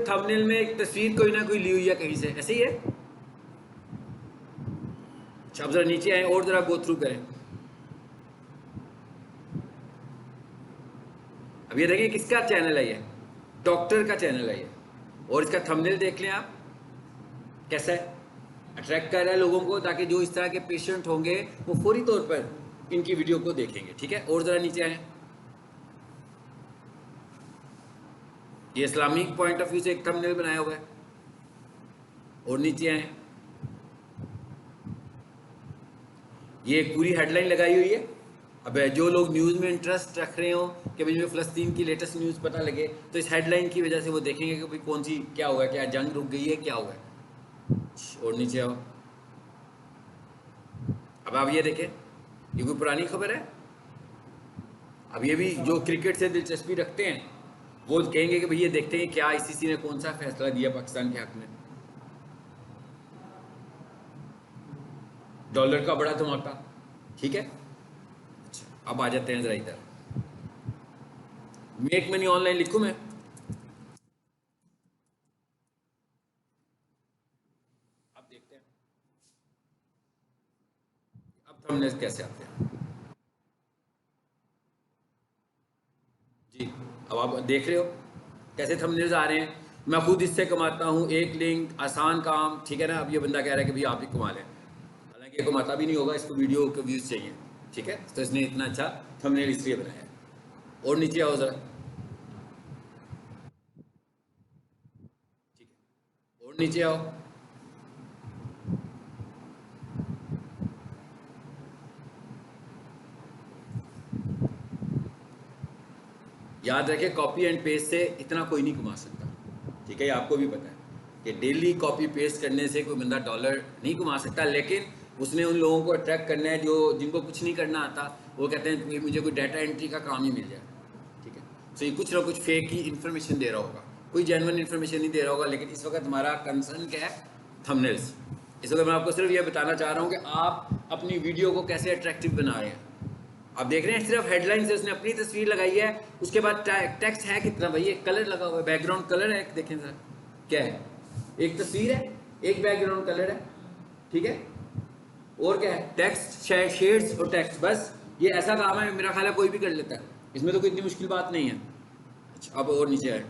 Thumbnail में एक तस्वीर कोई ना कोई ली हुई है कहीं से, ऐसे ही है। अच्छा, अब जरा नीचे आए और जरा गो थ्रू करें। अब ये देखिए किसका चैनल है, ये डॉक्टर का चैनल है ये, और इसका थंबनेल देख लें आप कैसा है, अट्रैक्ट कर रहा है लोगों को, ताकि जो इस तरह के पेशेंट होंगे वो फौरी तौर पर इनकी वीडियो को देखेंगे। ठीक है, और जरा नीचे आए। ये इस्लामिक पॉइंट ऑफ व्यू से एक थंबनेल बनाया हुआ है, और नीचे आए। ये एक पूरी हेडलाइन लगाई हुई है। अब जो लोग न्यूज़ में इंटरेस्ट रख रहे हो कि भाई फ़लस्तीन की लेटेस्ट न्यूज़ पता लगे, तो इस हेडलाइन की वजह से वो देखेंगे कि भाई कौन सी क्या हुआ है, क्या जंग रुक गई है, क्या हुआ है। और नीचे आओ। अब आप ये देखें, ये कोई पुरानी खबर है। अब ये भी जो क्रिकेट से दिलचस्पी रखते हैं वो कहेंगे कि भैया देखते हैं क्या आईसीसी ने कौन सा फैसला दिया पाकिस्तान के हक में। डॉलर का बड़ा धमाका। ठीक है, अच्छा अब आ जाते हैं जरा इधर। मेक मनी ऑनलाइन लिखूं मैं। अब देखते हैं अब थंबनेल कैसे आते हैं। जी, अब आप देख रहे हो कैसे थंबनेल्स आ रहे हैं। मैं खुद इससे कमाता हूँ, एक लिंक, आसान काम। ठीक है ना। अब ये बंदा कह रहा है कि भैया आप ही कमा लें, हालांकि ये कमाता भी नहीं होगा, इसको वीडियो के व्यूज़ चाहिए। ठीक है, तो इसने इतना अच्छा थंबनेल इसलिए बनाया है। और नीचे आओ ज़रा। ठीक है, और नीचे आओ। याद रखें, कॉपी एंड पेस्ट से इतना कोई नहीं कमा सकता। ठीक है, ये आपको भी पता है कि डेली कॉपी पेस्ट करने से कोई बंदा डॉलर नहीं कमा सकता, लेकिन उसने उन लोगों को अट्रैक्ट करना है जो जिनको कुछ नहीं करना आता। वो कहते हैं कि मुझे कोई डाटा एंट्री का काम ही मिल जाए। ठीक है, तो ये कुछ ना कुछ फेक ही इन्फॉर्मेशन दे रहा होगा, कोई जेन्युइन इन्फॉर्मेशन नहीं दे रहा होगा। लेकिन इस वक्त हमारा कंसर्न क्या है, थंबनेल्स। इस वक्त मैं आपको सिर्फ ये बताना चाह रहा हूँ कि आप अपनी वीडियो को कैसे अट्रैक्टिव बना रहे हैं। आप देख रहे हैं सिर्फ हेडलाइन से उसने अपनी तस्वीर लगाई है, उसके बाद टेक्स्ट है कितना भाई, एक कलर लगा हुआ है, बैकग्राउंड कलर है, देखें सर क्या है, एक तस्वीर है, एक बैकग्राउंड कलर है। ठीक है, और क्या है, टेक्स्ट, शेड्स और टेक्स्ट, बस ये ऐसा काम है, मेरा ख्याल है कोई भी कर लेता है, इसमें तो कोई इतनी मुश्किल बात नहीं है। अच्छा, अब और नीचे आए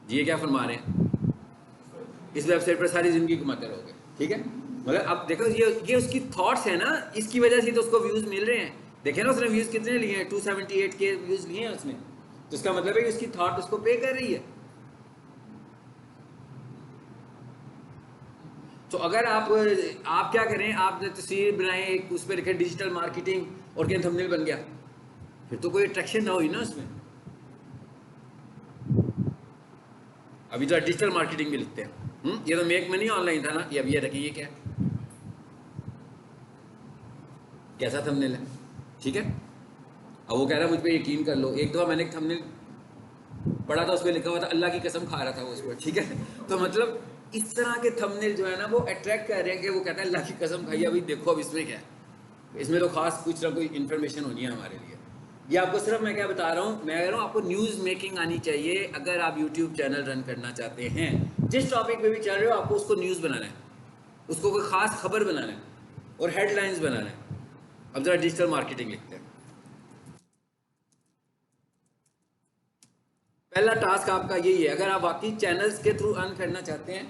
जी, ये क्या फरमा रहे हैं, इस वेबसाइट पर सारी जिंदगी कमाते रहोगे। ठीक है, मगर अब देखो ये उसकी थॉट्स है ना, इसकी वजह से तो उसको व्यूज मिल रहे हैं। देखे ना उसने व्यूज कितने लिए हैं, 278 के व्यूज लिए हैं उसने, तो इसका मतलब है कि उसकी थॉट उसको पे कर रही है। तो अगर आप क्या करें, आप तस्वीर बनाएं, एक उस पर लिखें डिजिटल मार्केटिंग और क्या थंबनेल बन गया, फिर तो कोई अट्रैक्शन ना हुई ना उसमें। अभी तो डिजिटल मार्केटिंग भी लिखते हैं। ये तो मेक मनी ऑनलाइन था ना, ये अभी ये देखिए ये क्या है, कैसा थंबनेल है। ठीक है, अब वो कह रहा है मुझ पे यकीन कर लो। एक दफ़ा मैंने एक थंबनेल पढ़ा था, उसमें लिखा हुआ था अल्लाह की कसम खा रहा था वो उस पर। ठीक है, तो मतलब इस तरह के थंबनेल जो है ना वो अट्रैक्ट कर रहे हैं कि वो कहता है अल्लाह की कसम खाइए, अभी देखो अब इसमें क्या है, इसमें तो खास कुछ ना कोई इन्फॉर्मेशन होनी है हमारे लिए। ये आपको सिर्फ मैं क्या बता रहा हूँ, मैं कह रहा हूँ आपको न्यूज़ मेकिंग आनी चाहिए। अगर आप यूट्यूब चैनल रन करना चाहते हैं, जिस टॉपिक पे भी चल रहे हो, आपको उसको न्यूज़ बनाना है, उसको कोई ख़ास खबर बनाना है और हेडलाइंस बनाना है। अब ज़रा डिजिटल मार्केटिंग लिखते हैं। पहला टास्क आपका यही है, अगर आप वाकई चैनल्स के थ्रू अर्न करना चाहते हैं।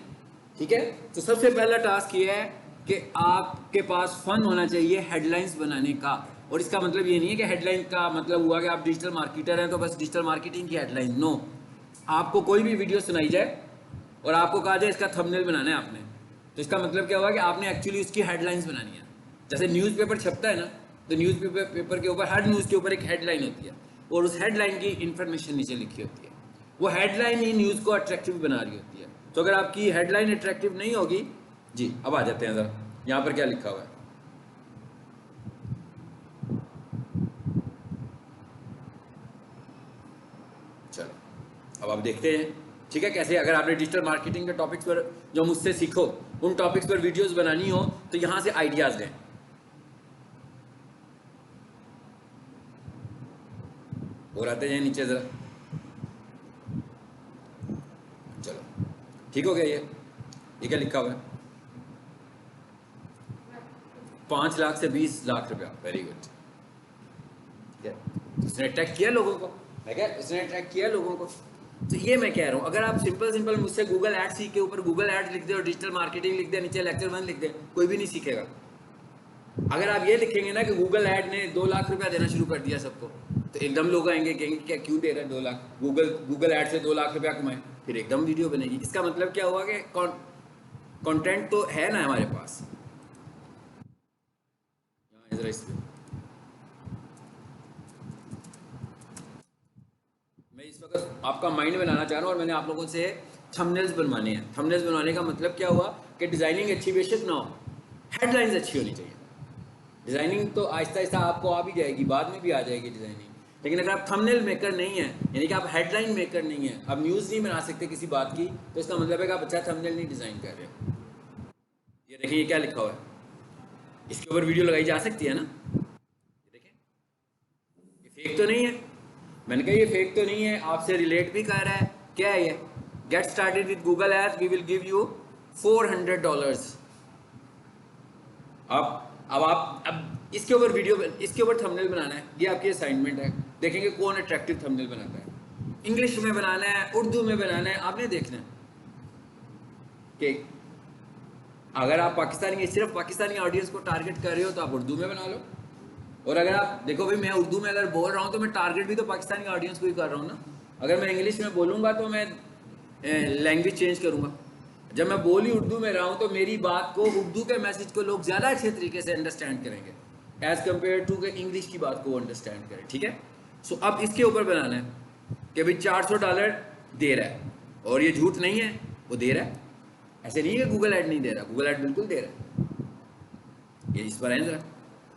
ठीक है, तो सबसे पहला टास्क ये है कि आपके पास फन होना चाहिए हेडलाइंस बनाने का। और इसका मतलब ये नहीं है कि हेडलाइन का मतलब हुआ कि आप डिजिटल मार्केटर हैं तो बस डिजिटल मार्केटिंग की हेडलाइन। नो, आपको कोई भी वीडियो सुनाई जाए और आपको कहा जाए इसका थंबनेल बनाना है आपने, तो इसका मतलब क्या हुआ कि आपने एक्चुअली उसकी हेडलाइंस बनानी है। जैसे न्यूज़पेपर छपता है ना, तो न्यूज़पेपर के ऊपर, हर न्यूज़ के ऊपर एक हेडलाइन होती है और उस हेडलाइन की इंफॉर्मेशन नीचे लिखी होती है। वो हेडलाइन ही न्यूज़ को अट्रैक्टिव बना रही होती है। तो अगर आपकी हेडलाइन अट्रैक्टिव नहीं होगी, जी अब आ जाते हैं ज़रा, यहाँ पर क्या लिखा हुआ है। चलो अब आप देखते हैं। ठीक है, कैसे अगर आपने डिजिटल मार्केटिंग के टॉपिक्स पर जो मुझसे सीखो, उन टॉपिक्स पर वीडियोस बनानी हो, तो यहाँ से आइडियाज़ लें। और आते हैं नीचे ज़रा, चलो ठीक हो गया। ये क्या लिखा हुआ है? 5 लाख से 20 लाख रुपया। Very good. उसने अट्रैक्ट किया लोगों को, मैं क्या, उसने अट्रैक्ट किया लोगों को। तो ये मैं कह रहा हूँ, अगर आप सिंपल मुझसे गूगल एड सीख के ऊपर गूगल एड लिख दे और डिजिटल मार्केटिंग लिख दे, नीचे लेक्चर 1 लिख दे, कोई भी नहीं सीखेगा। अगर आप ये लिखेंगे ना कि गूगल ऐड ने 2 लाख रुपया देना शुरू कर दिया सबको, तो एकदम लोग आएंगे, कहेंगे क्या क्यों दे रहे हैं 2 लाख, गूगल ऐड से 2 लाख रुपया कमाए, फिर एकदम वीडियो बनेगी। इसका मतलब क्या हुआ कि कंटेंट तो है ना हमारे पास। जरा इस पे मैं इस वक्त आपका माइंड बनाना चाह रहा हूँ और मैंने आप लोगों से थंबनेल्स बनवाने हैं। थंबनेल्स बनवाने का मतलब क्या हुआ कि डिजाइनिंग अच्छी बेशक ना हो, हेडलाइंस अच्छी होनी चाहिए। डिजाइनिंग तो आहिस्ता आहिस्ता आपको आ भी जाएगी, बाद में भी आ जाएगी डिजाइनिंग, लेकिन अगर आप थंबनेल मेकर नहीं है, यानी कि आप हेडलाइन मेकर नहीं है, आप न्यूज़ नहीं बना सकते किसी बात की, तो इसका मतलब है कि आप अच्छा थंबनेल नहीं डिजाइन कर रहे हो। ये देखिए ये क्या लिखा हुआ है, इसके ऊपर वीडियो लगाई जा सकती है ना। ये देखें, ये फेक तो नहीं है। मैंने कहा ये फेक तो नहीं है, आपसे रिलेट भी कर रहा है। क्या है ये? Get started with Google Ads, we will give you $400। अब इसके ऊपर वीडियो, इसके ऊपर थंबनेल बनाना है, ये आपकी असाइनमेंट है। देखेंगे कौन अट्रैक्टिव थंबनेल बनाता है। इंग्लिश में बनाना है, उर्दू में बनाना है, आपने देखना है कि अगर आप पाकिस्तानी, सिर्फ पाकिस्तानी ऑडियंस को टारगेट कर रहे हो तो आप उर्दू में बना लो। और अगर आप देखो भाई मैं उर्दू में अगर बोल रहा हूँ तो मैं टारगेट भी तो पाकिस्तानी ऑडियंस को ही कर रहा हूँ ना। अगर मैं इंग्लिश में बोलूँगा तो मैं लैंग्वेज चेंज करूँगा। जब मैं बोली उर्दू में रहा हूँ तो मेरी बात को, उर्दू के मैसेज को लोग ज़्यादा अच्छे तरीके से अंडरस्टैंड करेंगे एज़ कम्पेयर टू के इंग्लिश की बात को वो अंडरस्टैंड करें। ठीक है, सो अब इसके ऊपर बनाना है कि भाई $400 दे रहा है, और ये झूठ नहीं है, वो दे रहा है। ऐसे नहीं है कि गूगल ऐड नहीं दे रहा, गूगल ऐड बिल्कुल दे रहा है। ये इस पर है ज़रा,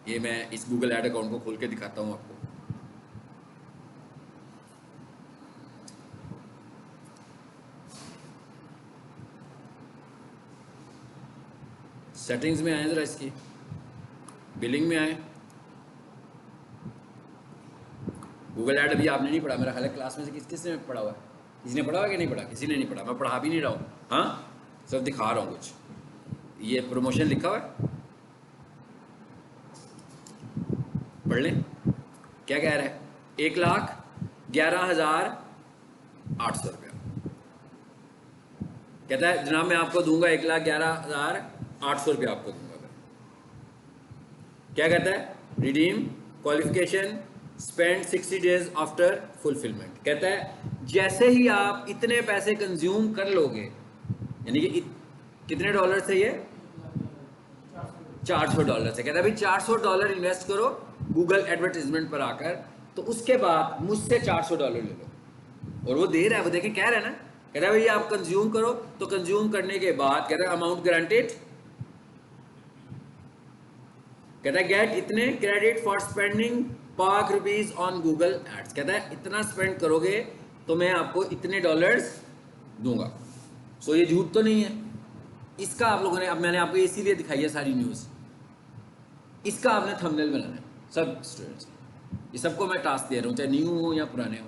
ये मैं इस गूगल ऐड अकाउंट को खोल के दिखाता हूँ आपको। सेटिंग्स में आए ज़रा, इसकी बिलिंग में आए। गूगल ऐड अभी आपने नहीं पढ़ा, मेरा ख्याल है क्लास में से किसने पढ़ा हुआ है? किसी ने पढ़ा हुआ कि नहीं पढ़ा? किसी ने नहीं पढ़ा, मैं पढ़ा भी नहीं रहा हूँ। हाँ, सब दिखा रहा हूँ कुछ। ये प्रमोशन लिखा हुआ है, पढ़ लें क्या कह रहा है। 1,11,800 रुपया कहता है जनाब, मैं आपको दूंगा 1,11,800 रुपया आपको दूंगा। क्या कहता है? Redeem qualification spend 60 days after fulfilment. कहता है जैसे ही आप इतने पैसे कंज्यूम कर लोगे, यानी कि कितने डॉलर से, ये $400 से। कहता है भाई $400 इन्वेस्ट करो गूगल एडवर्टीजमेंट पर आकर, तो उसके बाद मुझसे $400 ले लो। और वो दे रहा है, वो देखें कह रहा है ना, कह रहा है भाई आप कंज्यूम करो, तो कंज्यूम करने के बाद कहता है अमाउंट गारंटेड, कहता है गेट इतने credit for spending ₹5 on Google Ads. कहता है इतना स्पेंड करोगे तो मैं आपको इतने डॉलर्स दूंगा। सो ये झूठ तो नहीं है। इसका आप लोगों ने, अब मैंने आपको इसीलिए दिखाई है सारी न्यूज़, इसका आपने थंबनेल बनाना है सब स्टूडेंट्स। ये सबको मैं टास्क दे रहा हूँ, चाहे न्यू हो या पुराने हो।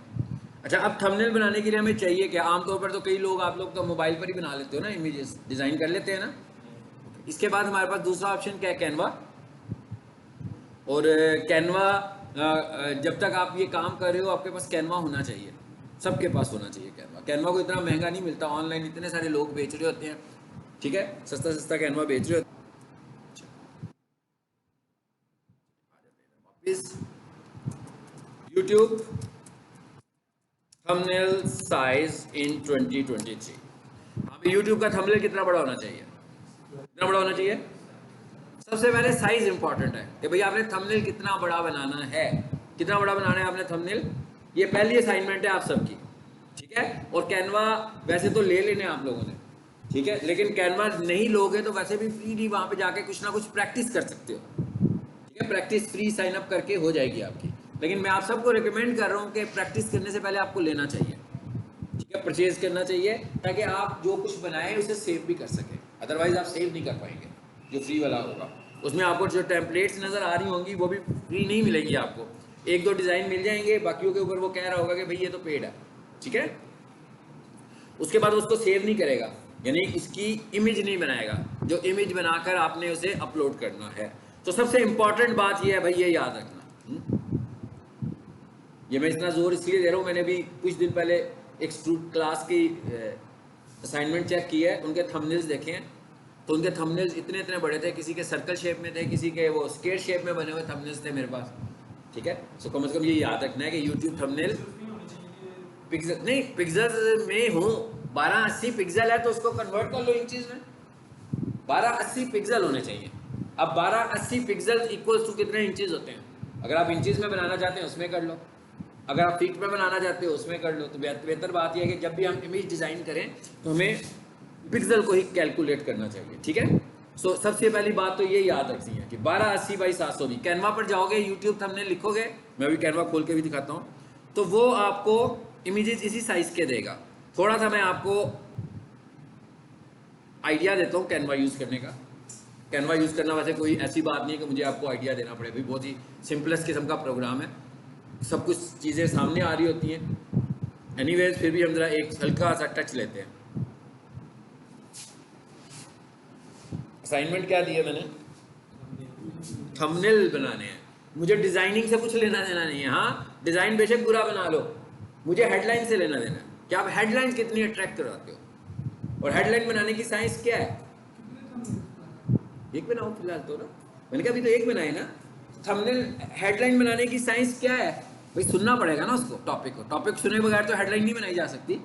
अच्छा, अब थंबनेल बनाने के लिए हमें चाहिए क्या? आमतौर पर तो कई लोग, आप लोग तो मोबाइल पर ही बना लेते हो ना, इमेजेस डिज़ाइन कर लेते हैं ना। इसके बाद हमारे पास दूसरा ऑप्शन क्या है? कैनवा। और कैनवा, जब तक आप ये काम कर रहे हो आपके पास कैनवा होना चाहिए, सबके पास होना चाहिए कैनवा। कैनवा को इतना महंगा नहीं मिलता, ऑनलाइन इतने सारे लोग बेच रहे होते हैं, ठीक है, सस्ता सस्ता कैनवा बेच रहे होते हैं। YouTube thumbnail size in 2023। हमें YouTube का थंबनेल कितना बड़ा होना चाहिए? कितना बड़ा होना चाहिए? सबसे पहले साइज इंपॉर्टेंट है कि भाई आपने थंबनेल कितना बड़ा बनाना है, कितना बड़ा बनाना है आपने थंबनेल। ये पहली असाइनमेंट है आप सबकी, ठीक है। और कैनवा वैसे तो ले लेने आप लोगों ने, ठीक है, लेकिन कैनवा नहीं लोगे तो वैसे भी फ्री वहां पे जाके कुछ ना कुछ प्रैक्टिस कर सकते हो, ठीक है। प्रैक्टिस फ्री साइन अप करके हो जाएगी आपकी, लेकिन मैं आप सबको रिकमेंड कर रहा हूँ कि प्रैक्टिस करने से पहले आपको लेना चाहिए, ठीक है, परचेज करना चाहिए, ताकि आप जो कुछ बनाए उसे सेव भी कर सकें। अदरवाइज आप सेव नहीं कर पाएंगे। जो फ्री वाला होगा उसमें आपको जो टेम्पलेट्स नज़र आ रही होंगी वो भी फ्री नहीं मिलेगी आपको, 1-2 डिज़ाइन मिल जाएंगे, बाकियों के ऊपर वो कह रहा होगा कि भाई ये तो पेड है, ठीक है। उसके बाद उसको सेव नहीं करेगा, यानी इसकी इमेज नहीं बनाएगा, जो इमेज बनाकर आपने उसे अपलोड करना है। तो सबसे इंपॉर्टेंट बात यह है भाई, ये याद रखना। ये मैं इतना जोर इसलिए दे रहा हूँ, मैंने भी कुछ दिन पहले एक क्लास की असाइनमेंट चेक की है, उनके थंबनेल्स देखे हैं, तो उनके थंबनेल्स इतने इतने बड़े थे, किसी के सर्कल शेप में थे, किसी के वो स्क्वायर शेप में बने हुए थंबनेल्स थे मेरे पास, ठीक है। सो कम से कम ये याद रखना है कि यूट्यूब थंबनेल पिक्सल नहीं, पिक्सल में हूँ 1280 पिक्सल है तो उसको कन्वर्ट कर लो इंचेस में, 1280 पिक्सल होने चाहिए। अब 1280 पिक्सल इक्वल टू कितने इंचेस होते हैं? अगर आप इंचेस में बनाना चाहते हैं उसमें कर लो, अगर आप फीट में बनाना चाहते हो उसमें कर लो। तो बेहतर बात यह है कि जब भी हम इमेज डिज़ाइन करें तो हमें पिक्सल को ही कैलकुलेट करना चाहिए, ठीक है। सो सबसे पहली बात तो ये याद रखनी है कि 1280 बाई 720। कैनवा पर जाओगे, यूट्यूब थंबनेल लिखोगे, मैं भी कैनवा खोल के भी दिखाता हूँ, तो वो आपको इमेजेस इसी साइज के देगा। थोड़ा सा मैं आपको आइडिया देता हूँ कैनवा यूज़ करने का। कैनवा यूज़ करना वैसे कोई ऐसी बात नहीं है कि मुझे आपको आइडिया देना पड़े, भी बहुत ही सिंपलेस्ट किस्म का प्रोग्राम है, सब कुछ चीज़ें सामने आ रही होती हैं। एनीवेज फिर भी हम ज़रा एक हल्का सा टच लेते हैं। असाइनमेंट क्या दिया मैंने? थंबनेल बनाने हैं। मुझे डिज़ाइनिंग से कुछ लेना देना नहीं है। हाँ, डिज़ाइन बेशक पूरा बना लो, मुझे हेडलाइन से लेना देना है कि आप हेडलाइन कितनी अट्रैक्ट कराते हो, और हेडलाइन बनाने की साइंस क्या है। एक बनाओ फिलहाल तो ना, मैंने कहा अभी तो एक बनाए ना। थंबनेल हेडलाइन बनाने की साइंस क्या है भाई? सुनना पड़ेगा ना उसको, टॉपिक को। टॉपिक सुने बगैर तो हेडलाइन नहीं बनाई जा सकती।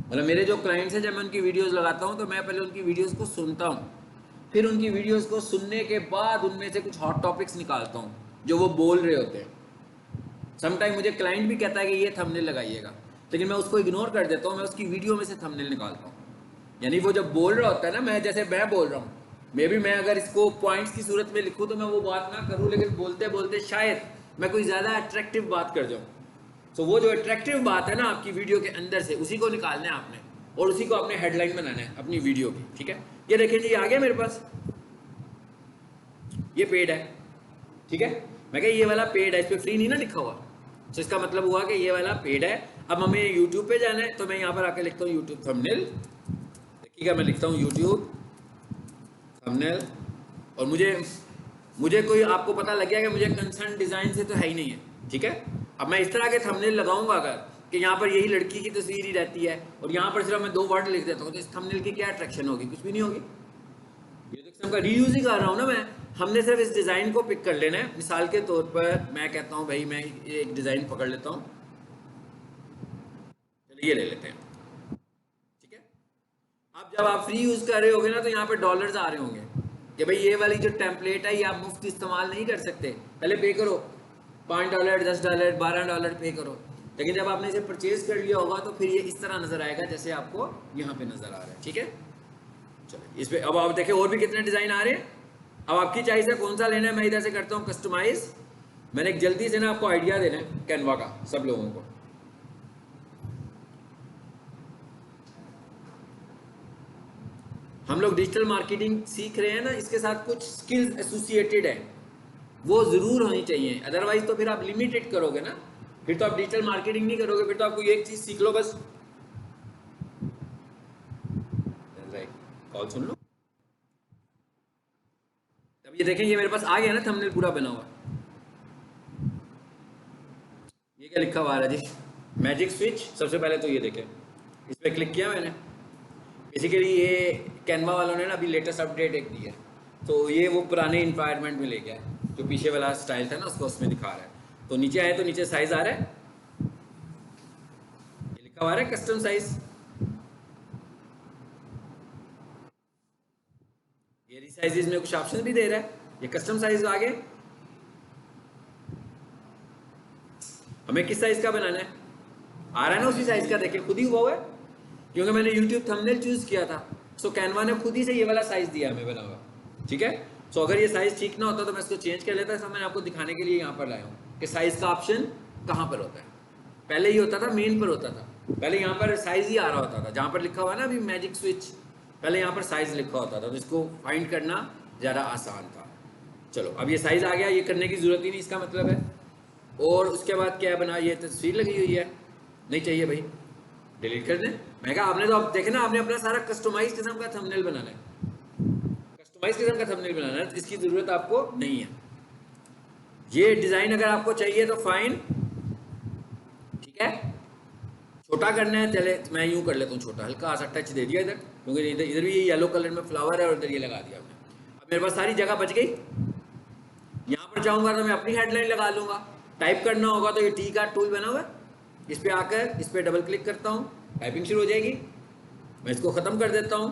मतलब मेरे जो क्लाइंट्स हैं, जब मैं उनकी वीडियोस लगाता हूँ तो मैं पहले उनकी वीडियोस को सुनता हूँ, फिर उनकी वीडियोस को सुनने के बाद उनमें से कुछ हॉट टॉपिक्स निकालता हूँ जो वो बोल रहे होते हैं। समटाइम मुझे क्लाइंट भी कहता है कि ये थंबनेल लगाइएगा, लेकिन मैं उसको इग्नोर कर देता हूँ, मैं उसकी वीडियो में से थंबनेल निकालता हूँ। यानी वो जब बोल रहा होता है ना, मैं जैसे मैं बोल रहा हूँ, मे भी मैं अगर इसको पॉइंट्स की सूरत में लिखूँ तो मैं वो बात ना करूँ, लेकिन बोलते बोलते शायद मैं कोई ज़्यादा अट्रैक्टिव बात कर जाऊँ। तो वो जो अट्रैक्टिव बात है ना आपकी वीडियो के अंदर से, उसी को निकालना है आपने, और उसी को आपने हेडलाइन बनाना है अपनी वीडियो की, ठीक है। ये देखिए जी, आ गया मेरे पास, ये पेड है, ठीक है। मैं कह ये वाला पेड है, इस पर फ्री नहीं ना लिखा हुआ, तो इसका मतलब हुआ कि ये वाला पेड है। अब हमें यूट्यूब पे जाना है, तो मैं यहाँ पर आके लिखता हूँ यूट्यूब थंबनेल। देखिएगा, मैं लिखता हूँ यूट्यूब थंबनेल, और मुझे कोई, आपको पता लग गया कि मुझे कंसर्न डिज़ाइन से तो है ही नहीं है, ठीक है। अब मैं इस तरह के थंबनेल लगाऊंगा अगर कि यहाँ पर यही लड़की की तस्वीर ही रहती है और यहाँ पर सिर्फ मैं 2 वर्ड लिख देता हूँ, तो इस थंबनेल की क्या अट्रैक्शन होगी? कुछ भी नहीं होगी। ये तो किस्म का रीयूज ही कर रहा हूँ ना मैं। हमने सिर्फ इस डिज़ाइन को पिक कर लेना है। मिसाल के तौर पर मैं कहता हूँ भाई, मैं ये एक डिज़ाइन पकड़ लेता हूँ, चलिए ये ले लेते हैं, ठीक है। अब जब आप फ्री यूज़ कर रहे होगे ना, तो यहाँ पर डॉलर्स आ रहे होंगे कि भाई ये वाली जो टेम्पलेट है ये आप मुफ्त इस्तेमाल नहीं कर सकते, पहले पे करो, $5, $10, $12 पे करो। लेकिन जब आपने इसे परचेज कर लिया होगा तो फिर ये इस तरह नजर आएगा जैसे आपको यहाँ पे नजर आ रहा है, ठीक है। चलो इस पे अब आप देखें और भी कितने डिजाइन आ रहे हैं। अब आपकी चॉइस है कौन सा लेना है। मैं इधर से करता हूँ कस्टमाइज। मैंने एक जल्दी से ना आपको आइडिया देना है कैनवा का सब लोगों को। हम लोग डिजिटल मार्केटिंग सीख रहे हैं ना, इसके साथ कुछ स्किल्स एसोसिएटेड है, वो जरूर होनी चाहिए, अदरवाइज तो फिर आप लिमिटेड करोगे ना, फिर तो आप डिजिटल मार्केटिंग नहीं करोगे, फिर तो आपको एक चीज सीख लो बस। कॉल सुन लो। अब ये देखें, ये मेरे पास आ गया ना थंबनेल पूरा बना हुआ। ये क्या लिखा हुआ है जी? Magic switch. सबसे पहले तो ये देखें, इस पर क्लिक किया मैंने। बेसिकली ये कैनवा वालों ने ना अभी लेटेस्ट अपडेट एक दिया है, तो ये वो पुराने इन्वायरमेंट में ले गया है, जो पीछे वाला स्टाइल था ना उसको उसमें दिखा रहा है। तो नीचे आए तो नीचे साइज आ रहा है, ये लिखा हुआ है कस्टम साइज। ये रिसाइजेस में कुछ ऑप्शन भी दे रहा है, ये कस्टम साइज आ गए। हमें किस साइज का बनाना है? आ रहा है ना उसी साइज का, देखिए खुद ही हुआ है, क्योंकि मैंने YouTube थंबनेल चूज किया था, सो कैनवा ने खुद ही से ये वाला साइज दिया हमें बना हुआ, ठीक है। सो अगर ये साइज ठीक ना होता तो मैं इसको चेंज कर लेता। इसमें मैंने आपको दिखाने के लिए यहाँ पर लाया हूँ कि साइज का ऑप्शन कहाँ पर होता है। पहले ही होता था, मेन पर होता था, पहले यहाँ पर साइज ही आ रहा होता था, जहाँ पर लिखा हुआ है ना अभी मैजिक स्विच, पहले यहाँ पर साइज लिखा होता था, तो इसको फाइंड करना ज़्यादा आसान था। चलो अब ये साइज आ गया, ये करने की जरूरत ही नहीं, इसका मतलब है। और उसके बाद क्या बना, ये तस्वीर लगी हुई है, नहीं चाहिए भाई, डिलीट कर दें। मैं कहा आपने तो अब देखे ना, आपने अपना सारा कस्टमाइज किस्म का थंबनेल बनाना है, कस्टमाइज किस्म का थंबनेल बनाना है, तो इसकी ज़रूरत आपको नहीं है। ये डिज़ाइन अगर आपको चाहिए तो फाइन, ठीक है। छोटा करना है, चले मैं यूं कर लेता हूँ छोटा, हल्का सा टच दे दिया इधर, क्योंकि इधर इधर भी ये येलो कलर में फ्लावर है और इधर ये लगा दिया हमने। अब मेरे पास सारी जगह बच गई। यहाँ पर चाहूँगा तो मैं अपनी हेडलाइन लगा लूँगा। टाइप करना होगा तो ये टी का टूल बना हुआ है, इस पर आकर इस पर डबल क्लिक करता हूँ, टाइपिंग शुरू हो जाएगी। मैं इसको ख़त्म कर देता हूँ।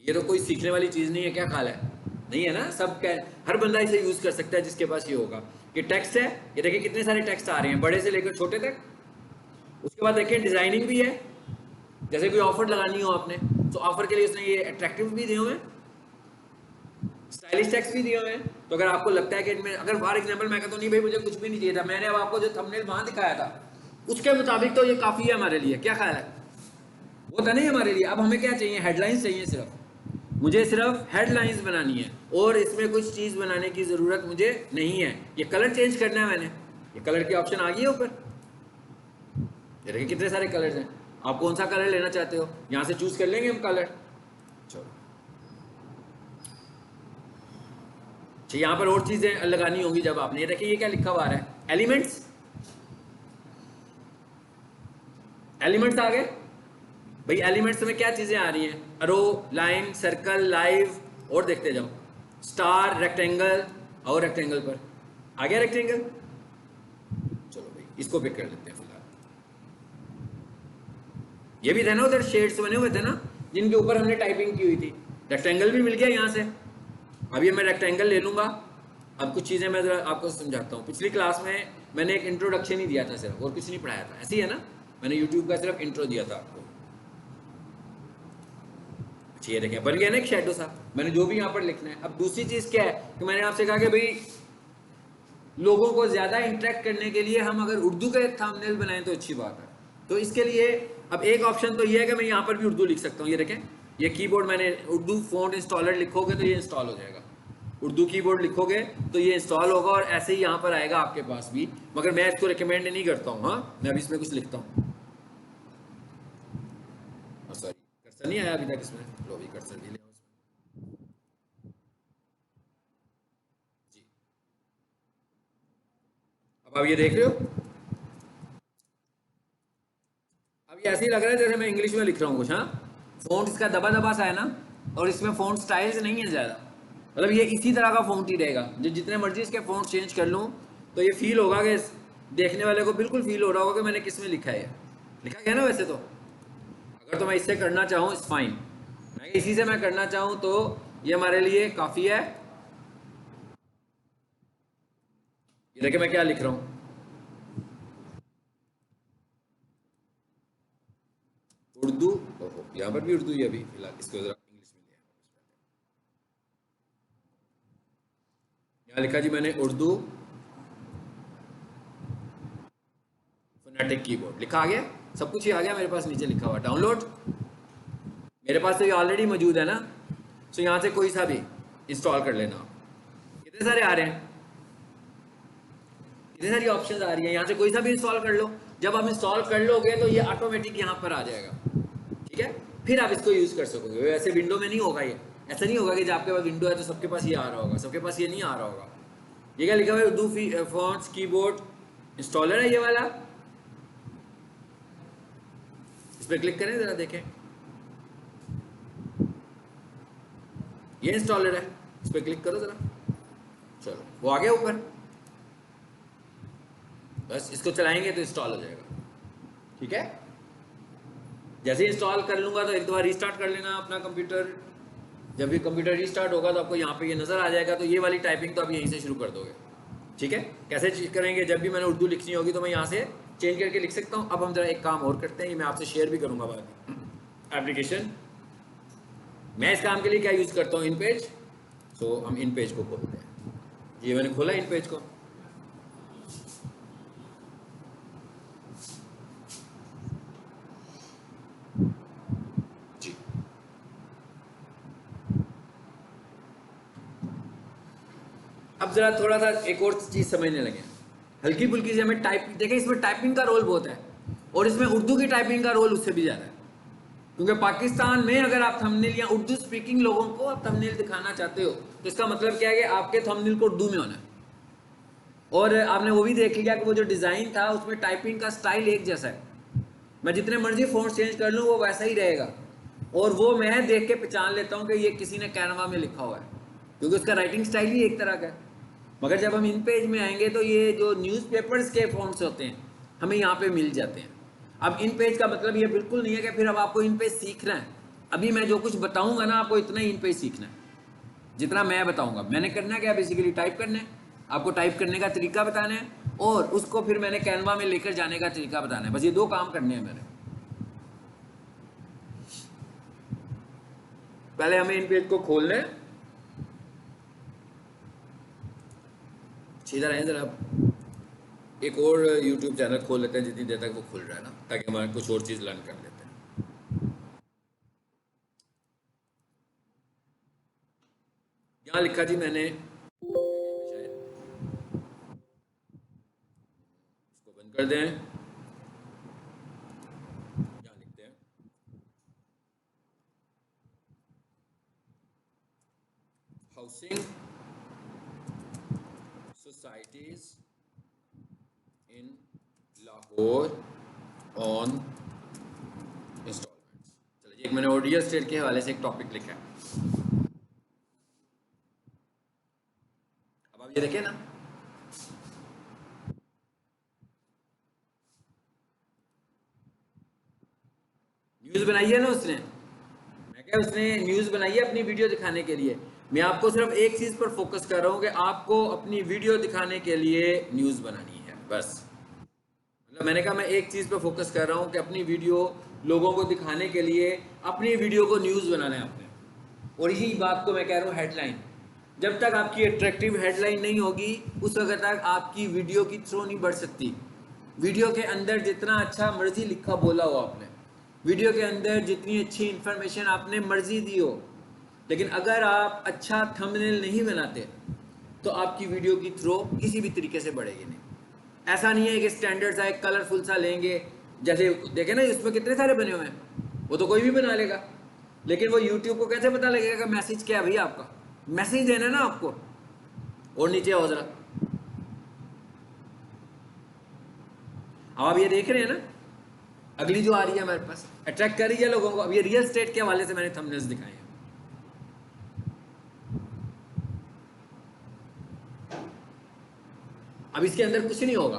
ये तो कोई सीखने वाली चीज़ नहीं है, क्या ख्याल है? नहीं है ना, सब हर बंदा इसे यूज़ कर सकता है जिसके पास ये होगा। ये टेक्स्ट है, ये देखिए कितने सारे टेक्स्ट आ रहे हैं, बड़े से लेकर छोटे तक। उसके बाद देखिए डिज़ाइनिंग भी है, जैसे कोई ऑफर लगानी हो आपने, तो ऑफर के लिए उसने ये अट्रैक्टिव भी दिए हुए हैं, स्टाइलिश टेक्स्ट भी दिए हुए हैं। तो अगर आपको लगता है कि इनमें, अगर फॉर एग्जांपल मैं कहता हूँ नहीं भाई मुझे कुछ भी नहीं चाहिए था, मैंने अब आपको जो थंबनेल वहां दिखाया था उसके मुताबिक तो ये काफ़ी है हमारे लिए, क्या ख्याल है? वो था नहीं हमारे लिए। अब हमें क्या चाहिए? हेडलाइंस चाहिए सिर्फ, मुझे सिर्फ हेडलाइंस बनानी है और इसमें कुछ चीज़ बनाने की ज़रूरत मुझे नहीं है। ये कलर चेंज करना है मैंने, ये कलर की ऑप्शन आ गई है ऊपर, ये देखिए कितने सारे कलर्स हैं। आप कौन सा कलर लेना चाहते हो, यहाँ से चूज कर लेंगे हम कलर। चलो अच्छा, यहाँ पर और चीज़ें लगानी होंगी जब आपने, ये देखिए ये क्या लिखा हुआ है, एलिमेंट्स। एलिमेंट्स आ गए भाई। एलिमेंट्स में क्या चीज़ें आ रही हैं? अरो, लाइन, सर्कल, लाइव, और देखते जाओ, स्टार, रेक्टेंगल, और रेक्टेंगल पर आ गया रेक्टेंगल। चलो भाई इसको पिक कर लेते हैं फिलहाल। ये भी थे ना उधर शेड्स बने हुए थे ना जिनके ऊपर हमने टाइपिंग की हुई थी, रेक्टेंगल भी मिल गया यहाँ से। अब ये मैं रेक्टेंगल ले लूँगा। अब कुछ चीज़ें मैं ज़रा आपको समझाता हूँ। पिछली क्लास में मैंने एक इंट्रोडक्शन ही दिया था सिर्फ, और कुछ नहीं पढ़ाया था, ऐसी है ना, मैंने यूट्यूब का सिर्फ इंट्रो दिया था आपको। अच्छा ये देखें बन गया ना एक शेडो सा, मैंने जो भी यहाँ पर लिखना है। अब दूसरी चीज़ क्या है कि मैंने आपसे कहा कि भाई लोगों को ज़्यादा इंटरेक्ट करने के लिए हम अगर उर्दू का एक थंबनेल बनाएं तो अच्छी बात है। तो इसके लिए अब एक ऑप्शन तो ये है कि मैं यहाँ पर भी उर्दू लिख सकता हूँ। ये देखें, ये कीबोर्ड मैंने उर्दू फ़ॉन्ट इंस्टॉलर लिखोगे तो ये इंस्टॉल हो जाएगा, उर्दू कीबोर्ड लिखोगे तो ये इंस्टॉल होगा और ऐसे ही यहाँ पर आएगा आपके पास भी। मगर मैं इसको रिकमेंड नहीं करता हूँ। हाँ मैं अभी इसमें कुछ लिखता हूँ, सॉरी कर्सर नहीं आया अभी तक इसमें, लो भी कर्सर भी ले आओ इसमें। जी अब आप ये देख रहे हो, अब ये ऐसे ही लग रहा है जैसे मैं इंग्लिश में लिख रहा हूँ कुछ। हाँ फ़ॉन्ट इसका दबा दबा सा है ना, और इसमें फ़ॉन्ट स्टाइल्स नहीं है ज़्यादा, मतलब ये इसी तरह का फ़ॉन्ट ही रहेगा। जो जितने मर्जी इसके फ़ॉन्ट चेंज कर लूँ तो ये फील होगा कि देखने वाले को बिल्कुल फील हो रहा होगा कि मैंने किस में लिखा है। लिखा गया ना वैसे तो। अगर तो मैं इससे करना चाहूँ इट्स फाइन, मैं इसी से मैं करना चाहूँ तो ये हमारे लिए काफ़ी है। ये देखिए मैं क्या लिख रहा हूँ, उर्दू। ओहो यहाँ पर भी उर्दू ही है अभी फिलहाल, इसको जरा इंग्लिश में लिया। यहाँ लिखा जी मैंने उर्दू फोनेटिक कीबोर्ड लिखा, आ गया सब कुछ ही आ गया मेरे पास, नीचे लिखा हुआ डाउनलोड। मेरे पास तो ये ऑलरेडी मौजूद है ना, तो यहाँ से कोई सा भी इंस्टॉल कर लेना। कितने सारे आ रहे हैं, कितनी सारी ऑप्शंस आ रही हैं, यहाँ से कोई सा भी इंस्टॉल कर लो। जब आप इंस्टॉल कर लोगे तो ये ऑटोमेटिक यहाँ पर आ जाएगा, ठीक है। फिर आप इसको यूज़ कर सकोगे। वैसे विंडो में नहीं होगा ये, ऐसा नहीं होगा कि जब आपके पास विंडो है तो सबके पास ये आ रहा होगा, सबके पास ये नहीं आ रहा होगा। ये क्या लिखा हुआ है, उर्दू फॉन्ट्स कीबोर्ड इंस्टॉलर है ये वाला। इस पर क्लिक करें ज़रा देखें, ये इंस्टॉलर है, इस पर क्लिक करो ज़रा, चलो वो आ गया ऊपर। बस इसको चलाएंगे तो इंस्टॉल हो जाएगा, ठीक है। जैसे ही इंस्टॉल कर लूँगा तो एक दो बार रीस्टार्ट कर लेना अपना कंप्यूटर। जब भी कंप्यूटर रीस्टार्ट होगा तो आपको यहाँ पे ये नज़र आ जाएगा, तो ये वाली टाइपिंग तो आप यहीं से शुरू कर दोगे, ठीक है। कैसे करेंगे, जब भी मैंने उर्दू लिखनी होगी तो मैं यहाँ से चेंज करके लिख सकता हूँ। अब हम जरा एक काम और करते हैं, ये मैं आपसे शेयर भी करूँगा बाद में एप्लीकेशन। मैं इस काम के लिए क्या यूज़ करता हूँ, इन पेज। सो हम इन पेज को खोलते हैं, ये मैंने खोला इन पेज को। जी अब ज़रा थोड़ा सा एक और चीज़ समझने लगे। हल्की फुल्की से हमें टाइप, देखें इसमें टाइपिंग का रोल बहुत है और इसमें उर्दू की टाइपिंग का रोल उससे भी ज़्यादा है, क्योंकि पाकिस्तान में अगर आप थंबनेल या उर्दू स्पीकिंग लोगों को आप थंबनेल दिखाना चाहते हो तो इसका मतलब क्या है कि आपके थंबनेल को उर्दू में होना है। और आपने वो भी देख लिया कि वो जो डिज़ाइन था उसमें टाइपिंग का स्टाइल एक जैसा है, मैं जितने मर्जी फ़ॉन्ट चेंज कर लूँ वो वैसा ही रहेगा, और वो मैं देख के पहचान लेता हूँ कि ये किसी ने कैनवा में लिखा हुआ है, क्योंकि उसका राइटिंग स्टाइल ही एक तरह का है। मगर जब हम इन पेज में आएंगे तो ये जो न्यूज़पेपर्स के फॉन्ट्स होते हैं हमें यहाँ पे मिल जाते हैं। अब इन पेज का मतलब ये बिल्कुल नहीं है कि फिर अब आपको इन पेज सीखना है, अभी मैं जो कुछ बताऊंगा ना आपको इतना ही इन पेज सीखना है जितना मैं बताऊंगा। मैंने करना क्या, बेसिकली टाइप करना है, आपको टाइप करने का तरीका बताना है और उसको फिर मैंने कैनवा में लेकर जाने का तरीका बताना है, बस ये 2 काम करने हैं मैंने। पहले हमें इन पेज को खोलना है, सीधा रहें जरा, एक और YouTube चैनल खोल लेते हैं जितनी देर तक वो खुल रहा है ना, ताकि हमारे कुछ और चीज़ लर्न कर लेते हैं। यहाँ लिखा जी मैंने, शायद इसको बंद कर दें, यहाँ लिखते हैं housing societies in Lahore on instalments. चलिए एक मैंने रियल एस्टेट के हवाले से एक टॉपिक लिखा है, अब आप ये देखें ना, न्यूज़ बनाई है ना उसने, मैं क्या उसने न्यूज़ बनाई है अपनी वीडियो दिखाने के लिए। मैं आपको सिर्फ एक चीज़ पर फोकस कर रहा हूँ कि आपको अपनी वीडियो दिखाने के लिए न्यूज़ बनानी है, बस। मतलब मैंने कहा मैं एक चीज़ पर फोकस कर रहा हूँ कि अपनी वीडियो लोगों को दिखाने के लिए अपनी वीडियो को न्यूज़ बनाना है आपने, और यही बात को मैं कह रहा हूँ हेडलाइन। जब तक आपकी अट्रैक्टिव हेडलाइन नहीं होगी उस वक्त तक आपकी वीडियो की थ्रो नहीं बढ़ सकती। वीडियो के अंदर जितना अच्छा मर्जी लिखा बोला हो आपने, वीडियो के अंदर जितनी अच्छी इंफॉर्मेशन आपने मर्जी दी हो, लेकिन अगर आप अच्छा थंबनेल नहीं बनाते तो आपकी वीडियो की थ्रो किसी भी तरीके से बढ़ेगी नहीं। ऐसा नहीं है कि स्टैंडर्ड सा एक कलरफुल सा लेंगे, जैसे देखे ना इसमें कितने सारे बने हुए हैं, वो तो कोई भी बना लेगा, लेकिन वो यूट्यूब को कैसे पता लगेगा कि मैसेज क्या है भैया, आपका मैसेज देना ना आपको। और नीचे आओ जरा, अब आप ये देख रहे हैं ना, अगली जो आ रही है हमारे पास अट्रैक्ट कर रही है लोगों को। अब ये रियल एस्टेट के हवाले से मैंने थंबनेल्स दिखाए हैं। अब इसके अंदर कुछ नहीं होगा,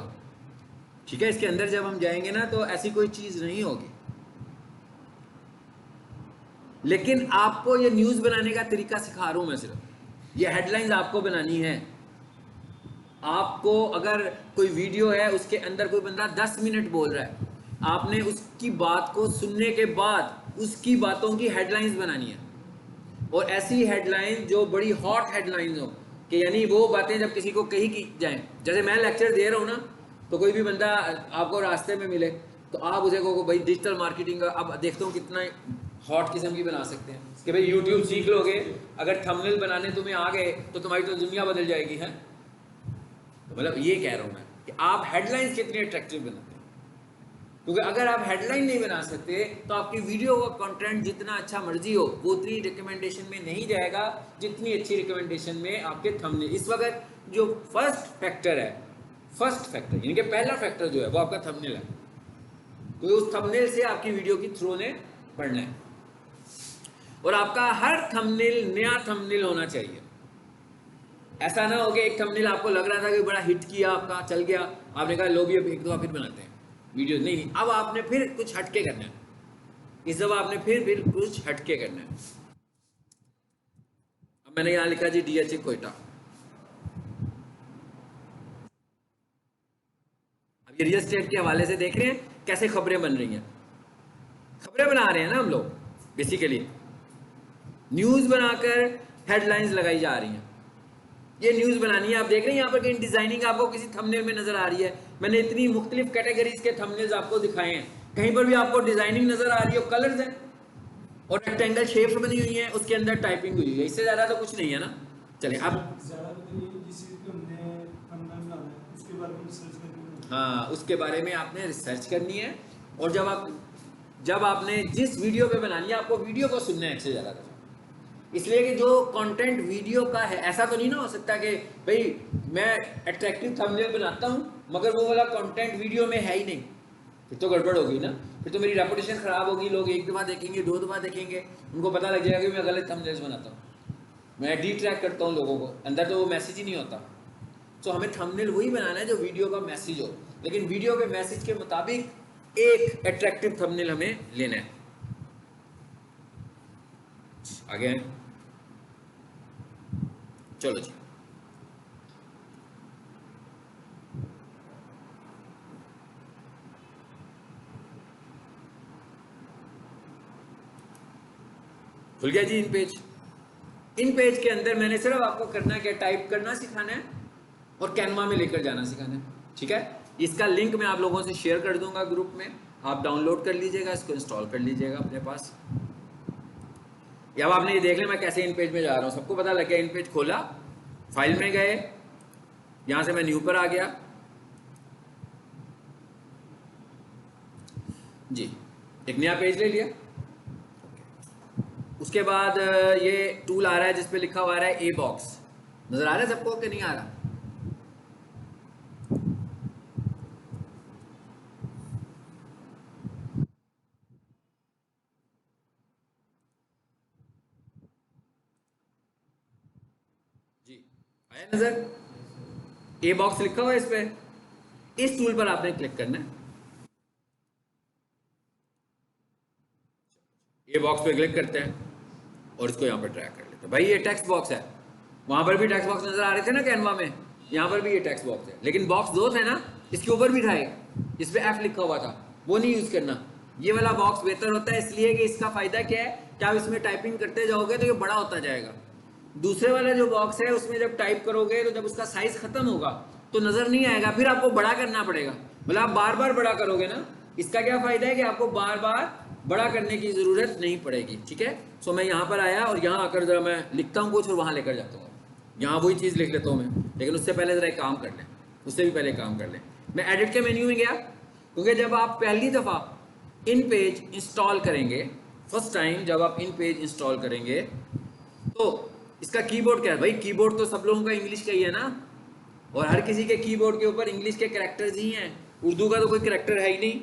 ठीक है, इसके अंदर जब हम जाएंगे ना तो ऐसी कोई चीज नहीं होगी, लेकिन आपको ये न्यूज़ बनाने का तरीका सिखा रहा हूं मैं सिर्फ। ये हेडलाइंस आपको बनानी है। आपको अगर कोई वीडियो है उसके अंदर कोई बंदा 10 मिनट बोल रहा है, आपने उसकी बात को सुनने के बाद उसकी बातों की हेडलाइंस बनानी है, और ऐसी हेडलाइन जो बड़ी हॉट हेडलाइंस हो, कि यानी वो बातें जब किसी को कही की जाएं। जैसे मैं लेक्चर दे रहा हूँ ना, तो कोई भी बंदा आपको रास्ते में मिले तो आप उसे कहो भाई डिजिटल मार्केटिंग का अब देखता हूँ कितना हॉट किस्म की बना सकते हैं कि भाई यूट्यूब सीख लोगे, अगर थंबनेल बनाने तुम्हें आ गए तो तुम्हारी तो दुनिया बदल जाएगी है। तो मतलब ये कह रहा हूँ मैं कि आप हेडलाइंस कितनी अट्रैक्टिव बनाते हैं, क्योंकि अगर आप हेडलाइन नहीं बना सकते तो आपकी वीडियो का कंटेंट जितना अच्छा मर्जी हो वो उतनी रिकमेंडेशन में नहीं जाएगा जितनी अच्छी रिकमेंडेशन में आपके थंबनेल। इस वक्त जो फर्स्ट फैक्टर है, फर्स्ट फैक्टर यानी कि पहला फैक्टर जो है वो आपका थंबनेल है, तो उस थंबनेल से आपकी वीडियो की थ्रो ने बढ़ना है, और आपका हर थंबनेल नया थंबनेल होना चाहिए। ऐसा ना हो कि एक थंबनेल आपको लग रहा था कि बड़ा हिट किया, आपका चल गया, आपने कहा लो भी अब एक दफा फिर बनाते हैं वीडियो। नहीं, अब आपने फिर कुछ हटके करना है, इस दफा आपने फिर कुछ हटके करना है। अब मैंने यहां लिखा जी DHA कोयटा। अब ये रियल एस्टेट के हवाले से देख रहे हैं कैसे खबरें बन रही हैं, खबरें बना रहे हैं ना हम लोग, बेसिकली न्यूज़ बनाकर हेडलाइंस लगाई जा रही हैं। ये न्यूज़ बनानी है, आप देख रहे हैं यहाँ पर कहीं डिजाइनिंग आपको किसी थंबनेल में नजर आ रही है। मैंने इतनी मुख्तलिफ कैटेगरीज के थंबनेल्स आपको दिखाए हैं, कहीं पर भी आपको डिजाइनिंग नजर आ रही है, कलर्स हैं और रेक्टेंगल शेप्स बनी हुई है, उसके अंदर टाइपिंग हुई है, इससे ज्यादा तो कुछ नहीं है ना। चलिए अब हाँ, उसके बारे में आपने रिसर्च करनी है। और जब आपने जिस वीडियो पे बनानी है, आपको वीडियो को सुनना है एक से ज़्यादा दफा, इसलिए कि जो कंटेंट वीडियो का है, ऐसा तो नहीं ना हो सकता कि भाई मैं अट्रैक्टिव थंबनेल बनाता हूँ मगर वो वाला कंटेंट वीडियो में है ही नहीं, फिर तो गड़बड़ होगी ना, फिर तो मेरी रेपुटेशन खराब होगी। लोग एक दफ़ा देखेंगे, दो दफ़ा देखेंगे, उनको पता लग जाएगा कि मैं गलत थंबनेल्स बनाता हूँ, मैं डिट्रैक्ट करता हूँ लोगों को, अंदर तो वो मैसेज ही नहीं होता। तो हमें थंबनेल वही बनाना है जो वीडियो का मैसेज हो, लेकिन वीडियो के मैसेज के मुताबिक एक अट्रैक्टिव थंबनेल हमें लेना है। आगे हैं, चलो जी। खुल गया जी इन पेज के अंदर मैंने सिर्फ आपको करना है क्या, टाइप करना सिखाना है और कैनवा में लेकर जाना सिखाना है, ठीक है। इसका लिंक मैं आप लोगों से शेयर कर दूंगा ग्रुप में, आप डाउनलोड कर लीजिएगा, इसको इंस्टॉल कर लीजिएगा अपने पास। या अब आपने ये देख लिया मैं कैसे इन पेज में जा रहा हूँ, सबको पता लग गया। इन पेज खोला, फाइल में गए, यहां से मैं न्यू पर आ गया जी, एक नया पेज ले लिया। उसके बाद ये टूल आ रहा है जिसपे लिखा हुआ है ए बॉक्स, नजर आ रहा है सबको कि नहीं आ रहा? जी आया नजर? ए बॉक्स लिखा हुआ है इस पे, इस टूल पर आपने क्लिक करना है। ए बॉक्स पे क्लिक करते हैं और इसको यहाँ पर ड्रैग कर लेते हैं। भाई ये टेक्स्ट बॉक्स है, वहां पर भी टेक्स्ट बॉक्स नजर आ रहे थे ना कैनवा में, यहाँ पर भी ये टेक्स्ट बॉक्स है, लेकिन बॉक्स दो थे ना, इसके ऊपर भी था एक, इस पे एफ लिखा हुआ था, वो नहीं यूज करना। ये वाला बॉक्स बेहतर होता है, इसलिए कि इसका फायदा क्या है कि आप इसमें टाइपिंग करते जाओगे तो ये बड़ा होता जाएगा। दूसरे वाला जो बॉक्स है उसमें जब टाइप करोगे तो जब उसका साइज खत्म होगा तो नजर नहीं आएगा, फिर आपको बड़ा करना पड़ेगा, मतलब आप बार बार बड़ा करोगे ना। इसका क्या फायदा है कि आपको बार बार बड़ा करने की जरूरत नहीं पड़ेगी, ठीक है। सो मैं यहाँ पर आया और यहाँ आकर जरा मैं लिखता हूँ कुछ और वहाँ लेकर जाता हूँ, यहाँ वही चीज़ लिख लेता हूँ मैं, लेकिन उससे पहले जरा एक काम कर लें, उससे भी पहले काम कर लें। मैं एडिट के मेन्यू में गया, क्योंकि जब आप पहली दफ़ा इन पेज इंस्टॉल करेंगे, फर्स्ट टाइम जब आप इन पेज इंस्टॉल करेंगे तो इसका कीबोर्ड क्या है भाई, कीबोर्ड तो सब लोगों का इंग्लिश का ही है ना, और हर किसी के कीबोर्ड के ऊपर इंग्लिश के कैरेक्टर्स ही हैं, उर्दू का तो कोई कैरेक्टर है ही नहीं।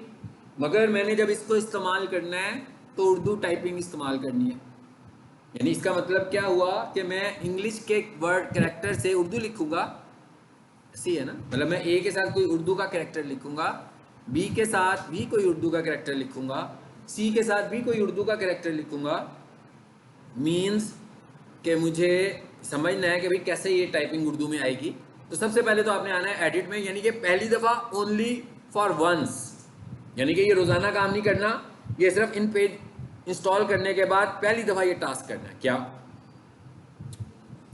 मगर मैंने जब इसको इस्तेमाल करना है तो उर्दू टाइपिंग इस्तेमाल करनी है, यानी इसका मतलब क्या हुआ कि मैं इंग्लिश के वर्ड कैरेक्टर से उर्दू लिखूंगा, ऐसी है ना, मतलब मैं ए के साथ कोई उर्दू का कैरेक्टर लिखूंगा, बी के साथ भी कोई उर्दू का कैरेक्टर लिखूंगा, सी के साथ भी कोई उर्दू का कैरेक्टर लिखूंगा। मीन्स कि मुझे समझना है कि भाई कैसे ये टाइपिंग उर्दू में आएगी। तो सबसे पहले तो आपने आना है एडिट में, यानी कि पहली दफ़ा ओनली फॉर वंस, यानी कि ये रोज़ाना काम नहीं करना, ये सिर्फ इन पेज इंस्टॉल करने के बाद पहली दफ़ा ये टास्क करना है। क्या,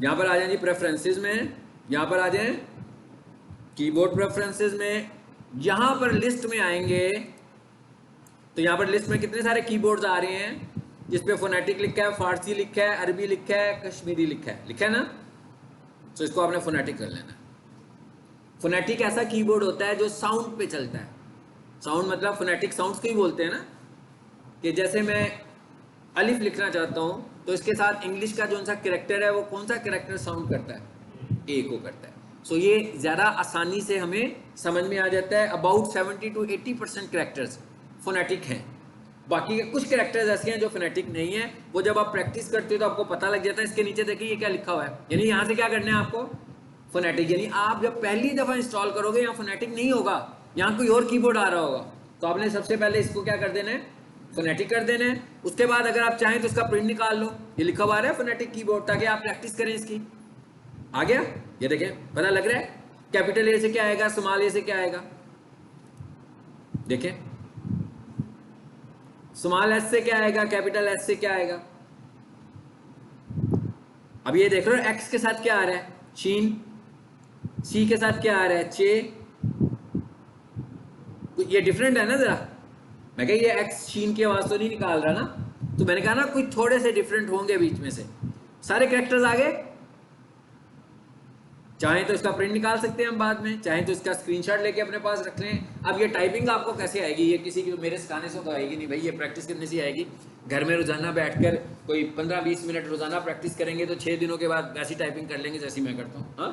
यहाँ पर आ जाए जी प्रेफरेंसेस में, यहाँ पर आ जाए कीबोर्ड प्रेफरेंसेस में, यहाँ पर लिस्ट में आएंगे तो यहाँ पर लिस्ट में कितने सारे कीबोर्ड्स आ रहे हैं, जिस पे फोनेटिक लिखा है, फारसी लिखा है, अरबी लिखा है, कश्मीरी लिखा है ना। तो इसको आपने फोनेटिक कर लेना है। फोनेटिक ऐसा कीबोर्ड होता है जो साउंड पे चलता है, साउंड मतलब फोनेटिक साउंड्स को ही बोलते हैं ना, कि जैसे मैं अलिफ लिखना चाहता हूँ तो इसके साथ इंग्लिश का जो सा कैरेक्टर है वो कौन सा कैरेक्टर साउंड करता है, ए को करता है। सो ये ज़्यादा आसानी से हमें समझ में आ जाता है। अबाउट 70 to 80% कैरेक्टर्स फोनेटिक हैं, बाकी के कुछ कैरेक्टर्स ऐसे हैं जो फोनेटिक नहीं है, वो जब आप प्रैक्टिस करते हो तो आपको पता लग जाता है। इसके नीचे देखिए ये क्या लिखा हुआ है, यानी यहाँ से क्या करना है आपको, फोनेटिक, यानी आप जब पहली दफ़ा इंस्टॉल करोगे यहाँ फोनेटिक नहीं होगा, यहाँ कोई और कीबोर्ड आ रहा होगा, तो आपने सबसे पहले इसको क्या कर देना है, फोनेटिक कर देना है। उसके बाद अगर आप चाहें तो इसका प्रिंट निकाल लो, ये लिखा हुआ है फोनेटिक कीबोर्ड, ताकि आप प्रैक्टिस करें इसकी। आ गया, ये देखें पता लग रहा है, कैपिटल ए से क्या आएगा, स्मॉल ए से क्या आएगा, देखें स्मॉल एस से क्या आएगा, कैपिटल एस से क्या आएगा। अब ये देख रहे हो एक्स के साथ क्या आ रहा है, शीन, सी के साथ क्या आ रहा है, चे, तो ये डिफरेंट है ना जरा। मैं कह ये एक्स शीन की आवाज तो नहीं निकाल रहा ना, तो मैंने कहा ना कुछ थोड़े से डिफरेंट होंगे बीच में से। सारे कैरेक्टर्स आ गए, चाहे तो इसका प्रिंट निकाल सकते हैं हम बाद में, चाहे तो इसका स्क्रीनशॉट लेके अपने पास रख लें। अब ये टाइपिंग आपको कैसे आएगी, ये किसी की मेरे सिखाने से तो आएगी नहीं भाई, ये प्रैक्टिस करने से आएगी। घर में रोजाना बैठकर कोई 15-20 मिनट रोजाना प्रैक्टिस करेंगे तो 6 दिनों के बाद वैसी टाइपिंग कर लेंगे जैसी मैं करता हूँ। हाँ,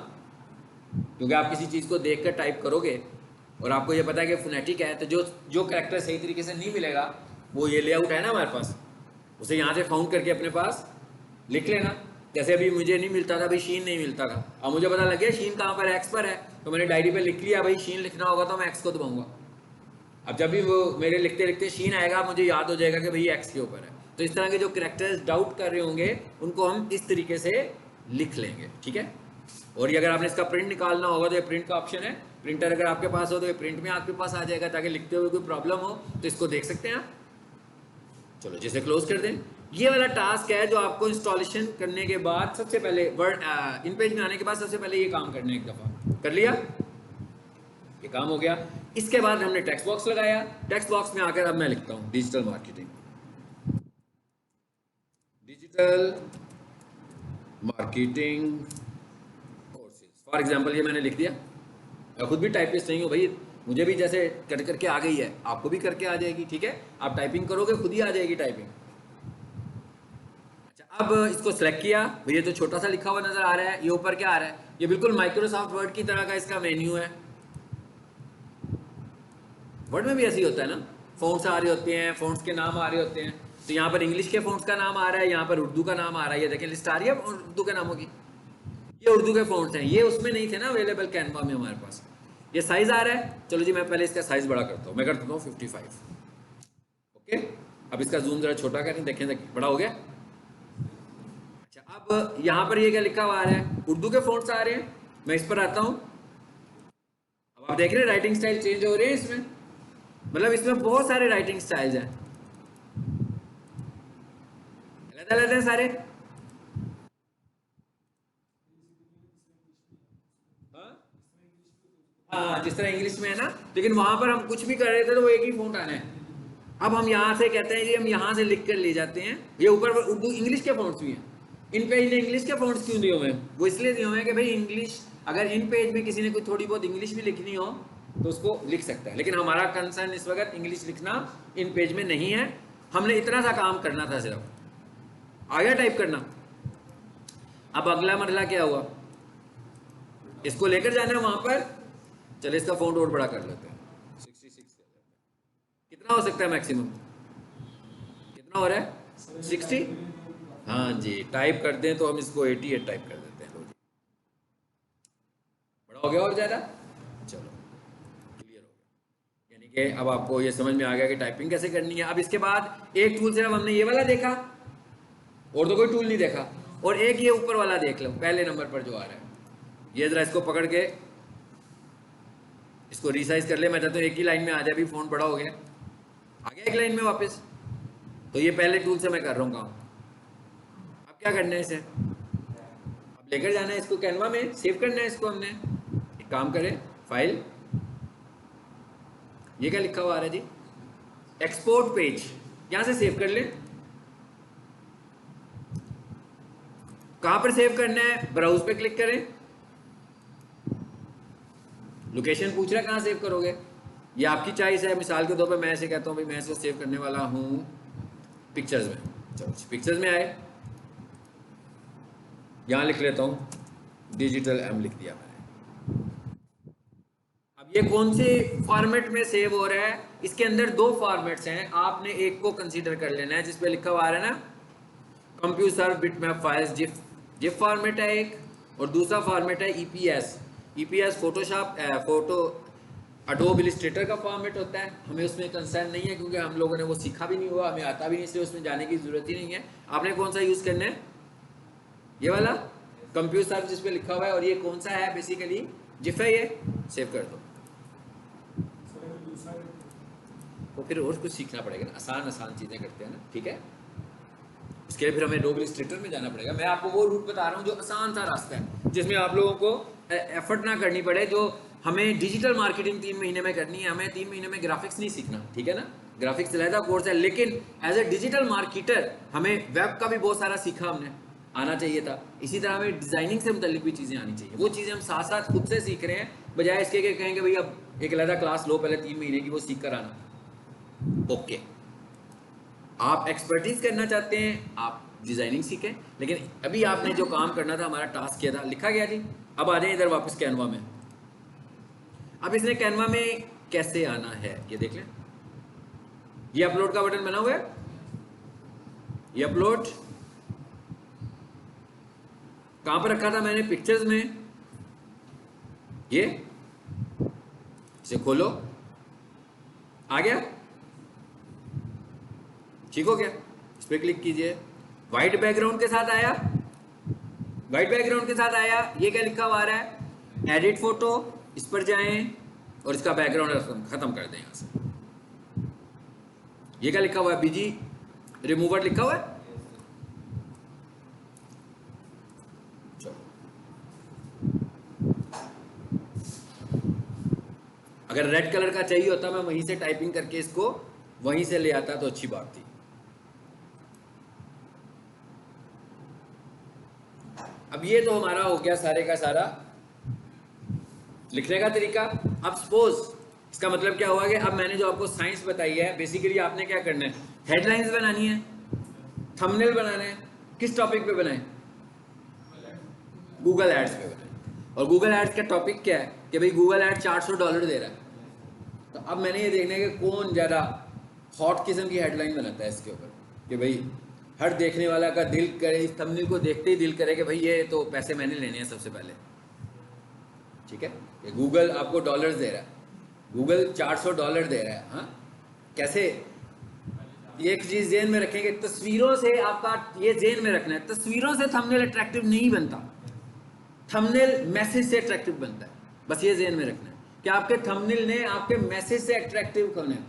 क्योंकि आप किसी चीज़ को देख कर टाइप करोगे और आपको ये पता है कि फोनेटिक है, तो जो कैरेक्टर सही तरीके से नहीं मिलेगा, वो ये लेआउट है ना हमारे पास, उसे यहाँ से फाउंड करके अपने पास लिख लेना। जैसे अभी मुझे नहीं मिलता था भाई, शीन नहीं मिलता था, अब मुझे पता लग गया शीन कहाँ पर है, एक्स पर है, तो मैंने डायरी पे लिख लिया भाई शीन लिखना होगा तो मैं एक्स को दबाऊंगा। अब जब भी वो मेरे लिखते लिखते शीन आएगा मुझे याद हो जाएगा कि भाई एक्स के ऊपर है। तो इस तरह के जो कैरेक्टर्स डाउट कर रहे होंगे उनको हम इस तरीके से लिख लेंगे, ठीक है। और ये अगर आपने इसका प्रिंट निकालना होगा तो ये प्रिंट का ऑप्शन है, प्रिंटर अगर आपके पास हो तो ये प्रिंट में आपके पास आ जाएगा, ताकि लिखते हुए कोई प्रॉब्लम हो तो इसको देख सकते हैं आप। चलो जिसे क्लोज कर दें। ये वाला टास्क है जो आपको इंस्टॉलेशन करने के बाद सबसे पहले वर्ड इन पेज में आने के बाद सबसे पहले ये काम करना है। एक दफ़ा कर लिया, ये काम हो गया। इसके बाद हमने टेक्स्ट बॉक्स लगाया, टेक्स्ट बॉक्स में आकर अब मैं लिखता हूँ digital marketing, digital marketing courses for example. ये मैंने लिख दिया। मैं खुद भी टाइपिस्ट नहीं हूँ भाई, मुझे भी जैसे कर करके आ गई है, आपको भी करके आ जाएगी, ठीक है। आप टाइपिंग करोगे खुद ही आ जाएगी टाइपिंग। अच्छा, अब इसको सेलेक्ट किया, ये तो छोटा सा लिखा हुआ नजर आ रहा है, ये ऊपर क्या आ रहा है, ये बिल्कुल माइक्रोसॉफ्ट वर्ड की तरह का इसका मेन्यू है। वर्ड में भी ऐसे ही होता है ना, फ़ॉन्ट्स आ रहे होते हैं, फ़ॉन्ट्स के नाम आ रहे होते हैं। तो यहाँ पर इंग्लिश के फ़ॉन्ट्स का नाम आ रहा है, यहाँ पर उर्दू का नाम आ रहा है, ये देखें लिस्ट आ रही है उर्दू के नामों की। ये उर्दू के फ़ॉन्ट्स हैं, ये उसमें नहीं थे ना अवेलेबल कैनवा में हमारे पास। ये साइज़ आ रहा है, चलो जी मैं पहले इसका साइज़ बड़ा करता हूँ, मैं कर देता हूँ 55। ओके, अब इसका जूम ज़रा छोटा करें, देखें बड़ा हो गया। अच्छा, अब यहाँ पर ये क्या लिखा हुआ आ रहा है, उर्दू के फ़ॉन्ट्स आ रहे हैं। मैं इस पर आता हूँ, अब आप देख रहे हैं राइटिंग स्टाइल चेंज हो रहे हैं इसमें, मतलब इसमें बहुत सारे राइटिंग स्टाइल्स हैं, अलग अलग हैं सारे। हाँ, जिस तरह इंग्लिश में है ना, लेकिन वहां पर हम कुछ भी कर रहे थे तो वो एक ही फ़ॉन्ट आना है। अब हम यहाँ से कहते हैं जी हम यहाँ से लिख कर ले जाते हैं, ये ऊपर उर्दू इंग्लिश के फ़ॉन्ट्स भी हैं। इन पेज ने इंग्लिश के फ़ॉन्ट्स क्यों दिए हुए हैं, वो इसलिए दिए हुए हैं कि भाई इंग्लिश, अगर इन पेज में किसी ने कोई थोड़ी बहुत इंग्लिश भी लिखनी हो तो उसको लिख सकता है, लेकिन हमारा कंसर्न इस वक्त इंग्लिश लिखना इन पेज में नहीं है। हमने इतना सा काम करना था सिर्फ, आ गया टाइप करना। अब अगला मरला क्या हुआ, इसको लेकर जाना है वहां पर। चलिए इसका फ़ॉन्ट और बड़ा कर लेते हैं, 66 कितना हो सकता है मैक्सिमम, कितना हो रहा है 60। हाँ जी, टाइप कर दें तो हम इसको 88 टाइप कर देते हैं। लो जी, बड़ा हो गया और ज़्यादा, चलो क्लियर हो गया। यानी कि अब आपको ये समझ में आ गया कि टाइपिंग कैसे करनी है। अब इसके बाद एक टूल सिर्फ हमने ये वाला देखा, और तो कोई टूल नहीं देखा, और एक ये ऊपर वाला देख लो पहले नंबर पर जो आ रहा है, ये ज़रा इसको पकड़ के इसको रिसाइज कर ले। मैं चाहता हूँ एक ही लाइन में आ जाए, अभी फ़ॉन्ट बड़ा हो गया, आ गया एक लाइन में वापस। तो ये पहले टूल से मैं कर रहा हूँ काम। अब क्या करना है इसे, अब लेकर जाना है इसको कैनवा में, सेव करना है इसको हमने। एक काम करें, फाइल, ये क्या लिखा हुआ आ रहा है जी, एक्सपोर्ट पेज, यहाँ से सेव कर लें। कहाँ पर सेव करना है, ब्राउज पे क्लिक करें, लोकेशन पूछ रहा है कहाँ सेव करोगे, ये आपकी चॉइस है। मिसाल के तौर पे मैं ऐसे कहता हूँ भाई मैं इसे सेव करने वाला हूँ पिक्चर्स में। चलो पिक्चर्स में आए, यहाँ लिख लेता हूँ डिजिटल एम, लिख दिया मैंने। अब ये कौन से फॉर्मेट में सेव हो रहा है, इसके अंदर दो फॉर्मेट्स हैं, आपने एक को कंसीडर कर लेना है जिसपे लिखा हुआ आ रहा है ना computer bitmap files, zip format है एक, और दूसरा फॉर्मेट है EPS. EPS Photoshop photo adobe Illustrator का फॉर्मेट होता है। हमें उसमें कंसर्न नहीं है क्योंकि हम लोगों ने वो सीखा भी नहीं हुआ, हमें आता भी नहीं, इसलिए उसमें जाने की ज़रूरत ही नहीं है। आपने कौन सा यूज़ करना है, ये वाला कंप्यूटर जिस पे लिखा हुआ है, और ये कौन सा है बेसिकली जिफ है, ये सेव कर दो। तो फिर और कुछ सीखना पड़ेगा ना, आसान आसान चीज़ें करते हैं ना, ठीक है। इसके लिए फिर हमें एडोब इलस्ट्रेटर में जाना पड़ेगा। मैं आपको वो रूट बता रहा हूँ जो आसान सा रास्ता है, जिसमें आप लोगों को एफर्ट ना करनी पड़े। जो हमें डिजिटल मार्केटिंग 3 महीने में करनी है, हमें 3 महीने में ग्राफिक्स नहीं सीखना, ठीक है ना। ग्राफिक्स अलहदा कोर्स है, लेकिन एज ए डिजिटल मार्केटर हमें वेब का भी बहुत सारा सीखा हमने। आना चाहिए था। इसी तरह हमें डिज़ाइनिंग से मुतल्लिक भी चीज़ें आनी चाहिए। वो चीज़ें हम साथ साथ खुद से सीख रहे हैं, बजाय इसके कि कहेंगे भाई अब एक अलग क्लास लो पहले 3 महीने की, वो सीख कर आना। ओके, आप एक्सपर्टीज करना चाहते हैं, आप डिज़ाइनिंग सीखें, लेकिन अभी आपने जो काम करना था, हमारा टास्क किया था, लिखा गया जी। अब आ जाए इधर वापस कैनवा में। अब इसने कैनवा में कैसे आना है ये देख लें। ये अपलोड का बटन बना हुआ है, ये अपलोड कहां पर रखा था मैंने, पिक्चर्स में। ये इसे खोलो, आ गया, ठीक हो गया। इस पर क्लिक कीजिए, व्हाइट बैकग्राउंड के साथ आया, व्हाइट बैकग्राउंड के साथ आया। ये क्या लिखा हुआ आ रहा है, एडिट फोटो, इस पर जाएं और इसका बैकग्राउंड खत्म कर दें यहां से। ये क्या लिखा हुआ है, बीजी रिमूवर लिखा हुआ है। अगर रेड कलर का चाहिए होता, मैं वहीं से टाइपिंग करके इसको वहीं से ले आता तो अच्छी बात थी। अब ये तो हमारा हो गया सारे का सारा लिखने का तरीका। अब सपोज इसका मतलब क्या हुआ कि अब मैंने जो आपको साइंस बताई है, बेसिकली आपने क्या करना है, हेडलाइंस बनानी है, थंबनेल बनाना है। किस टॉपिक पे बनाए, गूगल एड्स पे बनाए। और गूगल एड्स का टॉपिक क्या है कि भाई गूगल एड $400 दे रहा है। तो अब मैंने ये देखना है कि कौन ज़्यादा हॉट किस्म की हेडलाइन बनाता है इसके ऊपर, कि भाई हर देखने वाला का दिल करे, इस थंबनेल को देखते ही दिल करे कि भाई ये तो पैसे मैंने लेने हैं सबसे पहले। ठीक है, कि गूगल आपको डॉलर्स दे रहा है, गूगल $400 दे रहा है। हाँ, कैसे, एक चीज़ जेन में रखेंगे, तस्वीरों से आपका ये जेन में रखना है, तस्वीरों से थंबनेल अट्रैक्टिव नहीं बनता, थंबनेल मैसेज से अट्रैक्टिव बनता है। बस ये जेन में रखना है कि आपके थंबनेल ने आपके मैसेज से अट्रैक्टिव करना है,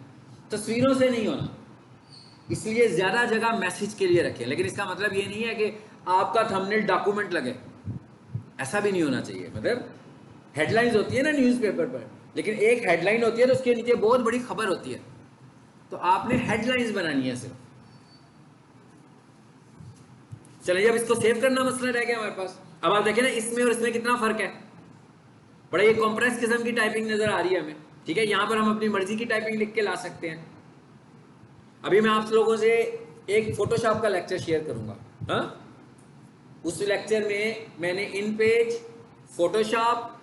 तस्वीरों से नहीं होना। इसलिए ज़्यादा जगह मैसेज के लिए रखें। लेकिन इसका मतलब ये नहीं है कि आपका थंबनेल डॉक्यूमेंट लगे, ऐसा भी नहीं होना चाहिए। मतलब हेडलाइंस होती है ना न्यूज़पेपर पर, लेकिन एक हेडलाइन होती है तो उसके नीचे बहुत बड़ी खबर होती है, तो आपने हेडलाइंस बनानी है सिर्फ। चलिए, अब इसको सेव करना मसला रह गया हमारे पास। अब आप देखें ना, इसमें और इसमें कितना फर्क है, बड़ा ये कॉम्प्रेस किस्म की टाइपिंग नजर आ रही है हमें। ठीक है, यहां पर हम अपनी मर्जी की टाइपिंग लिख के ला सकते हैं। अभी मैं आप लोगों से एक फोटोशॉप का लेक्चर शेयर करूंगा। हाँ, उस लेक्चर में मैंने इन पेज, फोटोशॉप,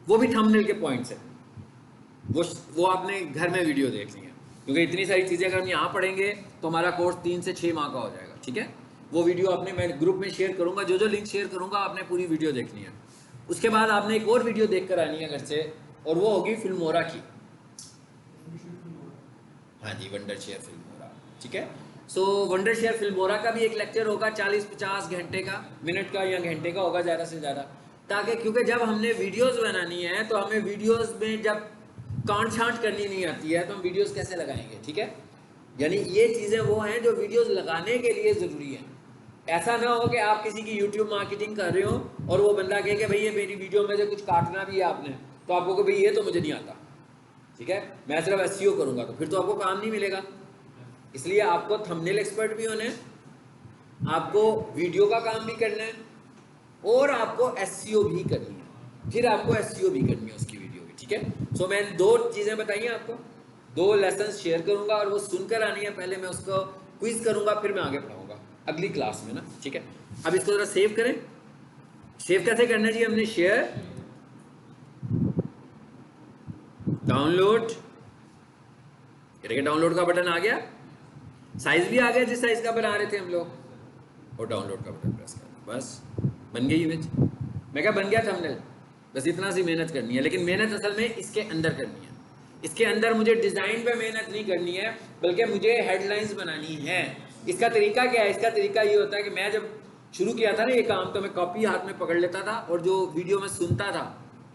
वो भी थंबनेल के पॉइंट्स है, वो आपने घर में वीडियो देख ली है, क्योंकि इतनी सारी चीज़ें अगर हम यहाँ पढ़ेंगे तो हमारा कोर्स 3 से 6 माह का हो जाएगा। ठीक है, वो वीडियो आपने, मैं ग्रुप में शेयर करूंगा, जो लिंक शेयर करूंगा आपने पूरी वीडियो देखनी है। उसके बाद आपने एक और वीडियो देख कर आनी है घर से, और वो होगी फिल्मोरा की। हाँ जी, वंडर शेयर फिल्मोरा। ठीक है, सो वंडर शेयर फिल्मोरा का भी एक लेक्चर होगा, 40-50 घंटे का, मिनट का या घंटे का होगा ज़्यादा से ज़्यादा। ताकि क्योंकि जब हमने वीडियोस बनानी है तो हमें वीडियोस में जब काट छांट करनी नहीं आती है तो हम वीडियोस कैसे लगाएंगे। ठीक है, यानी ये चीज़ें वो हैं जो वीडियोस लगाने के लिए ज़रूरी हैं। ऐसा ना हो कि आप किसी की यूट्यूब मार्केटिंग कर रहे हो और वो बंदा कहे कि भाई ये मेरी वीडियो में से कुछ काटना भी है आपने, तो आपको भाई ये तो मुझे नहीं आता, ठीक है, मैं सिर्फ एसईओ करूंगा, तो फिर तो आपको काम नहीं मिलेगा। इसलिए आपको थंबनेल एक्सपर्ट भी होना है, आपको वीडियो का काम भी करना है, और आपको एसईओ भी करनी है, फिर आपको एसईओ भी करनी है उसकी वीडियो की। ठीक है, सो मैंने 2 चीज़ें बताई हैं आपको, 2 लेसन शेयर करूंगा और वो सुनकर आनी है। पहले मैं उसको क्विज करूंगा, फिर मैं आगे पढ़ाऊंगा अगली क्लास में ना। ठीक है, अब इसको जरा सेव करें। सेव कैसे करना जी, हमने शेयर, डाउनलोड, ये देखिए डाउनलोड का बटन आ गया, साइज भी आ गया जिस साइज का बना रहे थे हम लोग, और डाउनलोड का बटन प्रेस करना, बस बन गई इमेज। मैं क्या बन गया थंबनेल, बस इतना सी मेहनत करनी है। लेकिन मेहनत असल में इसके अंदर करनी है, इसके अंदर मुझे डिज़ाइन पे मेहनत नहीं करनी है, बल्कि मुझे हेडलाइंस बनानी है। इसका तरीका क्या है, इसका तरीका ये होता है कि मैं जब शुरू किया था ना ये काम, तो मैं कॉपी हाथ में पकड़ लेता था और जो वीडियो में सुनता था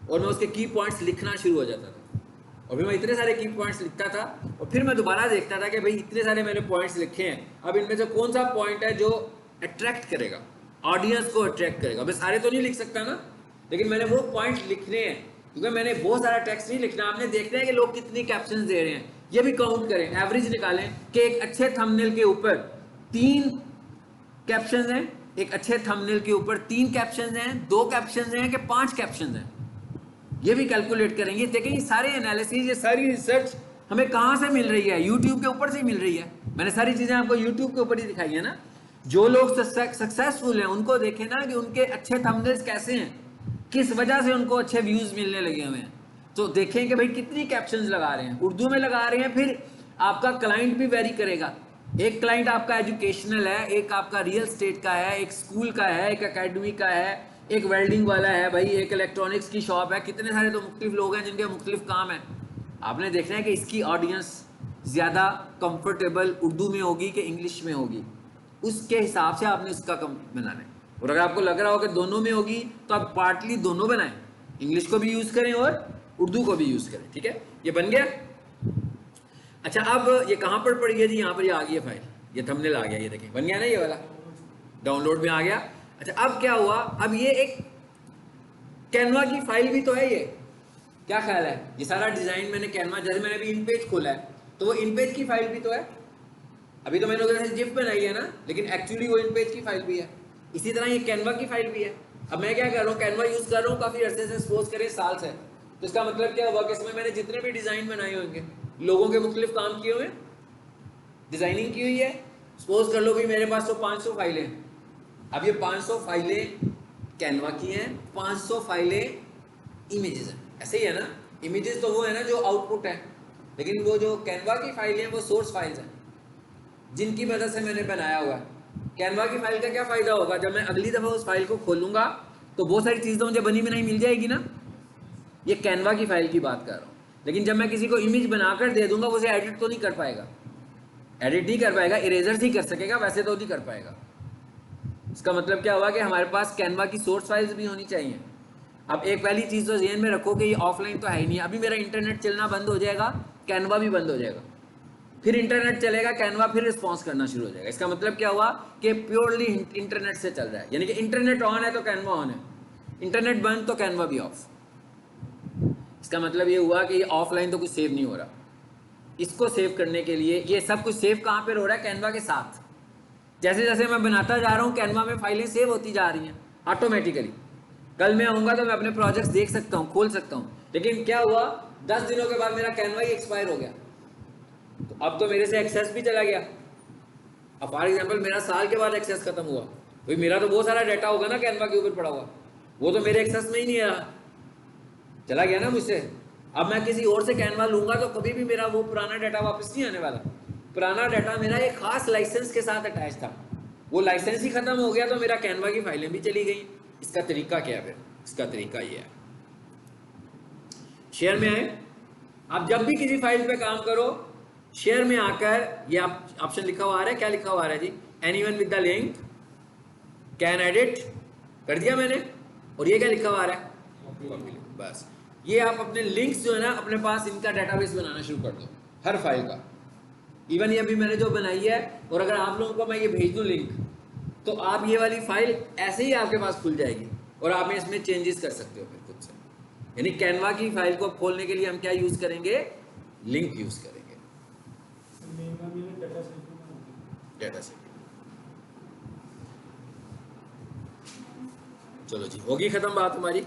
और मैं उसके की पॉइंट्स लिखना शुरू हो जाता था, और फिर मैं इतने सारे की पॉइंट्स लिखता था, और फिर मैं दोबारा देखता था कि भाई इतने सारे मैंने पॉइंट्स लिखे हैं, अब इनमें से कौन सा पॉइंट है जो अट्रैक्ट करेगा, ऑडियंस को अट्रैक्ट करेगा। मैं सारे तो नहीं लिख सकता ना, लेकिन मैंने वो पॉइंट्स लिखने हैं, क्योंकि मैंने बहुत सारा टेक्स्ट नहीं लिखना। आपने देखना है कि लोग कितनी कैप्शंस दे रहे हैं, ये भी काउंट करें, एवरेज निकालें कि एक अच्छे थंबनेल के ऊपर 3 कैप्शंस हैं एक अच्छे थंबनेल के ऊपर 3 कैप्शन हैं, 2 कैप्शन हैं कि 5 कैप्शन हैं, ये भी कैलकुलेट करेंगे। देखिए ये सारे एनालिसिस, ये सारी रिसर्च हमें कहाँ से मिल रही है? यूट्यूब के ऊपर से ही मिल रही है। मैंने सारी चीज़ें आपको यूट्यूब के ऊपर ही दिखाई है ना। जो लोग सक्सेसफुल हैं उनको देखें ना कि उनके अच्छे थंबनेल्स कैसे हैं, किस वजह से उनको अच्छे व्यूज़ मिलने लगे हुए हैं। तो देखें कि भाई कितनी कैप्शंस लगा रहे हैं, उर्दू में लगा रहे हैं। फिर आपका क्लाइंट भी वेरी करेगा। एक क्लाइंट आपका एजुकेशनल है, एक आपका रियल स्टेट का है, एक स्कूल का है, एक अकेडमी का है, एक वेल्डिंग वाला है भाई, एक इलेक्ट्रॉनिक्स की शॉप है। कितने सारे तो मुख्तलिफ लोग हैं जिनके मुख्तलिफ काम है। आपने देखना है कि इसकी ऑडियंस ज़्यादा कंफर्टेबल उर्दू में होगी कि इंग्लिश में होगी, उसके हिसाब से आपने उसका कम बनाना है। और अगर आपको लग रहा हो कि दोनों में होगी तो आप पार्टली दोनों बनाएं, इंग्लिश को भी यूज़ करें और उर्दू को भी यूज़ करें। ठीक है, ये बन गया। अच्छा, अब ये कहाँ पर पड़ी है जी? यहाँ पर ये आ गई है फाइल, ये थंबनेल आ गया, ये देखें बन गया ना, ये वाला डाउनलोड में आ गया। अच्छा, अब क्या हुआ? अब ये एक कैनवा की फाइल भी तो है। ये क्या ख्याल है? ये सारा डिजाइन मैंने कैनवा, जैसे मैंने अभी इन पेज खोला है तो वो इन पेज की फाइल भी तो है। अभी तो मैंने उधर से जिप बनाई है ना, लेकिन एक्चुअली वो इन पेज की फाइल भी है। इसी तरह ये कैनवा की फाइल भी है। अब मैं क्या कर रहा हूँ, कैनवा यूज कर रहा हूँ काफी अरसे से, सपोज करें साल से। तो इसका मतलब क्या हुआ कि इसमें मैंने जितने भी डिजाइन बनाए होंगे, लोगों के मुख्तलिफ काम किए हुए, डिजाइनिंग की हुई है। सपोज कर लो भाई मेरे पास तो 500 फाइलें। अब ये 500 फाइलें कैनवा की हैं, 500 फाइलें इमेजेस हैं। ऐसे ही है ना, इमेजेस तो वो है ना जो आउटपुट है, लेकिन वो जो कैनवा की फाइलें हैं वो सोर्स फाइल्स हैं जिनकी मदद से मैंने बनाया हुआ है। कैनवा की फाइल का क्या फ़ायदा होगा? जब मैं अगली दफ़ा उस फाइल को खोलूँगा तो बहुत सारी चीज़ तो मुझे बनी बनाई मिल जाएगी ना। ये कैनवा की फाइल की बात कर रहा हूँ। लेकिन जब मैं किसी को इमेज बनाकर दे दूंगा, वो उसे एडिट तो नहीं कर पाएगा, एडिट नहीं कर पाएगा, इरेजर ही कर सकेगा, वैसे तो नहीं कर पाएगा। इसका मतलब क्या हुआ कि हमारे पास कैनवा की सोर्स फाइल्स भी होनी चाहिए। अब एक पहली चीज़ तो ज़हन में रखो कि ये ऑफलाइन तो है ही नहीं। अभी मेरा इंटरनेट चलना बंद हो जाएगा, कैनवा भी बंद हो जाएगा, फिर इंटरनेट चलेगा, कैनवा फिर रिस्पॉन्स करना शुरू हो जाएगा। इसका मतलब क्या हुआ कि प्योरली इंटरनेट से चल रहा है, यानी कि इंटरनेट ऑन है तो कैनवा ऑन है, इंटरनेट बंद तो कैनवा भी ऑफ। इसका मतलब ये हुआ कि ये ऑफलाइन तो कुछ सेव नहीं हो रहा। इसको सेव करने के लिए ये सब कुछ सेव कहाँ पर हो रहा है? कैनवा के साथ। जैसे जैसे मैं बनाता जा रहा हूँ कैनवा में फाइलें सेव होती जा रही हैं ऑटोमेटिकली। कल मैं आऊँगा तो मैं अपने प्रोजेक्ट्स देख सकता हूँ, खोल सकता हूँ। लेकिन क्या हुआ, 10 दिनों के बाद मेरा कैनवा ही एक्सपायर हो गया, तो अब तो मेरे से एक्सेस भी चला गया। अब फॉर एग्जांपल मेरा साल के बाद एक्सेस खत्म हुआ, भाई मेरा तो बहुत सारा डाटा होगा ना कैनवा के ऊपर पड़ा हुआ, वो तो मेरे एक्सेस में ही नहीं रहा, चला गया ना मुझसे। अब मैं किसी और से कैनवा लूंगा तो कभी भी मेरा वो पुराना डाटा वापस नहीं आने वाला। पुराना डाटा मेरा एक खास लाइसेंस के साथ अटैच था, वो लाइसेंस ही खत्म हो गया तो मेरा कैनवा की फाइलें भी चली गई। इसका तरीका क्या है? फिर इसका तरीका ये है, शेयर में आए, आप जब भी किसी फाइल पे काम करो, शेयर में आकर ये आप ऑप्शन लिखा हुआ आ रहा है, क्या लिखा हुआ आ रहा है जी? Anyone with the link can edit, कर दिया मैंने। और ये क्या लिखा हुआ आ रहा है? बस ये आप अपने लिंक्स जो है ना अपने पास, इनका डेटाबेस बनाना शुरू कर दो हर फाइल का। इवन ये अभी मैंने जो बनाई है, और अगर आप लोगों को मैं ये भेज दूं लिंक, तो आप ये वाली फाइल ऐसे ही आपके पास खुल जाएगी और आप इसमें चेंजेस कर सकते हो फिर खुद से। यानी कैनवा की फाइल को खोलने के लिए हम क्या यूज करेंगे? लिंक यूज करेंगे, डेटा सेट। चलो जी, होगी खत्म बात हमारी।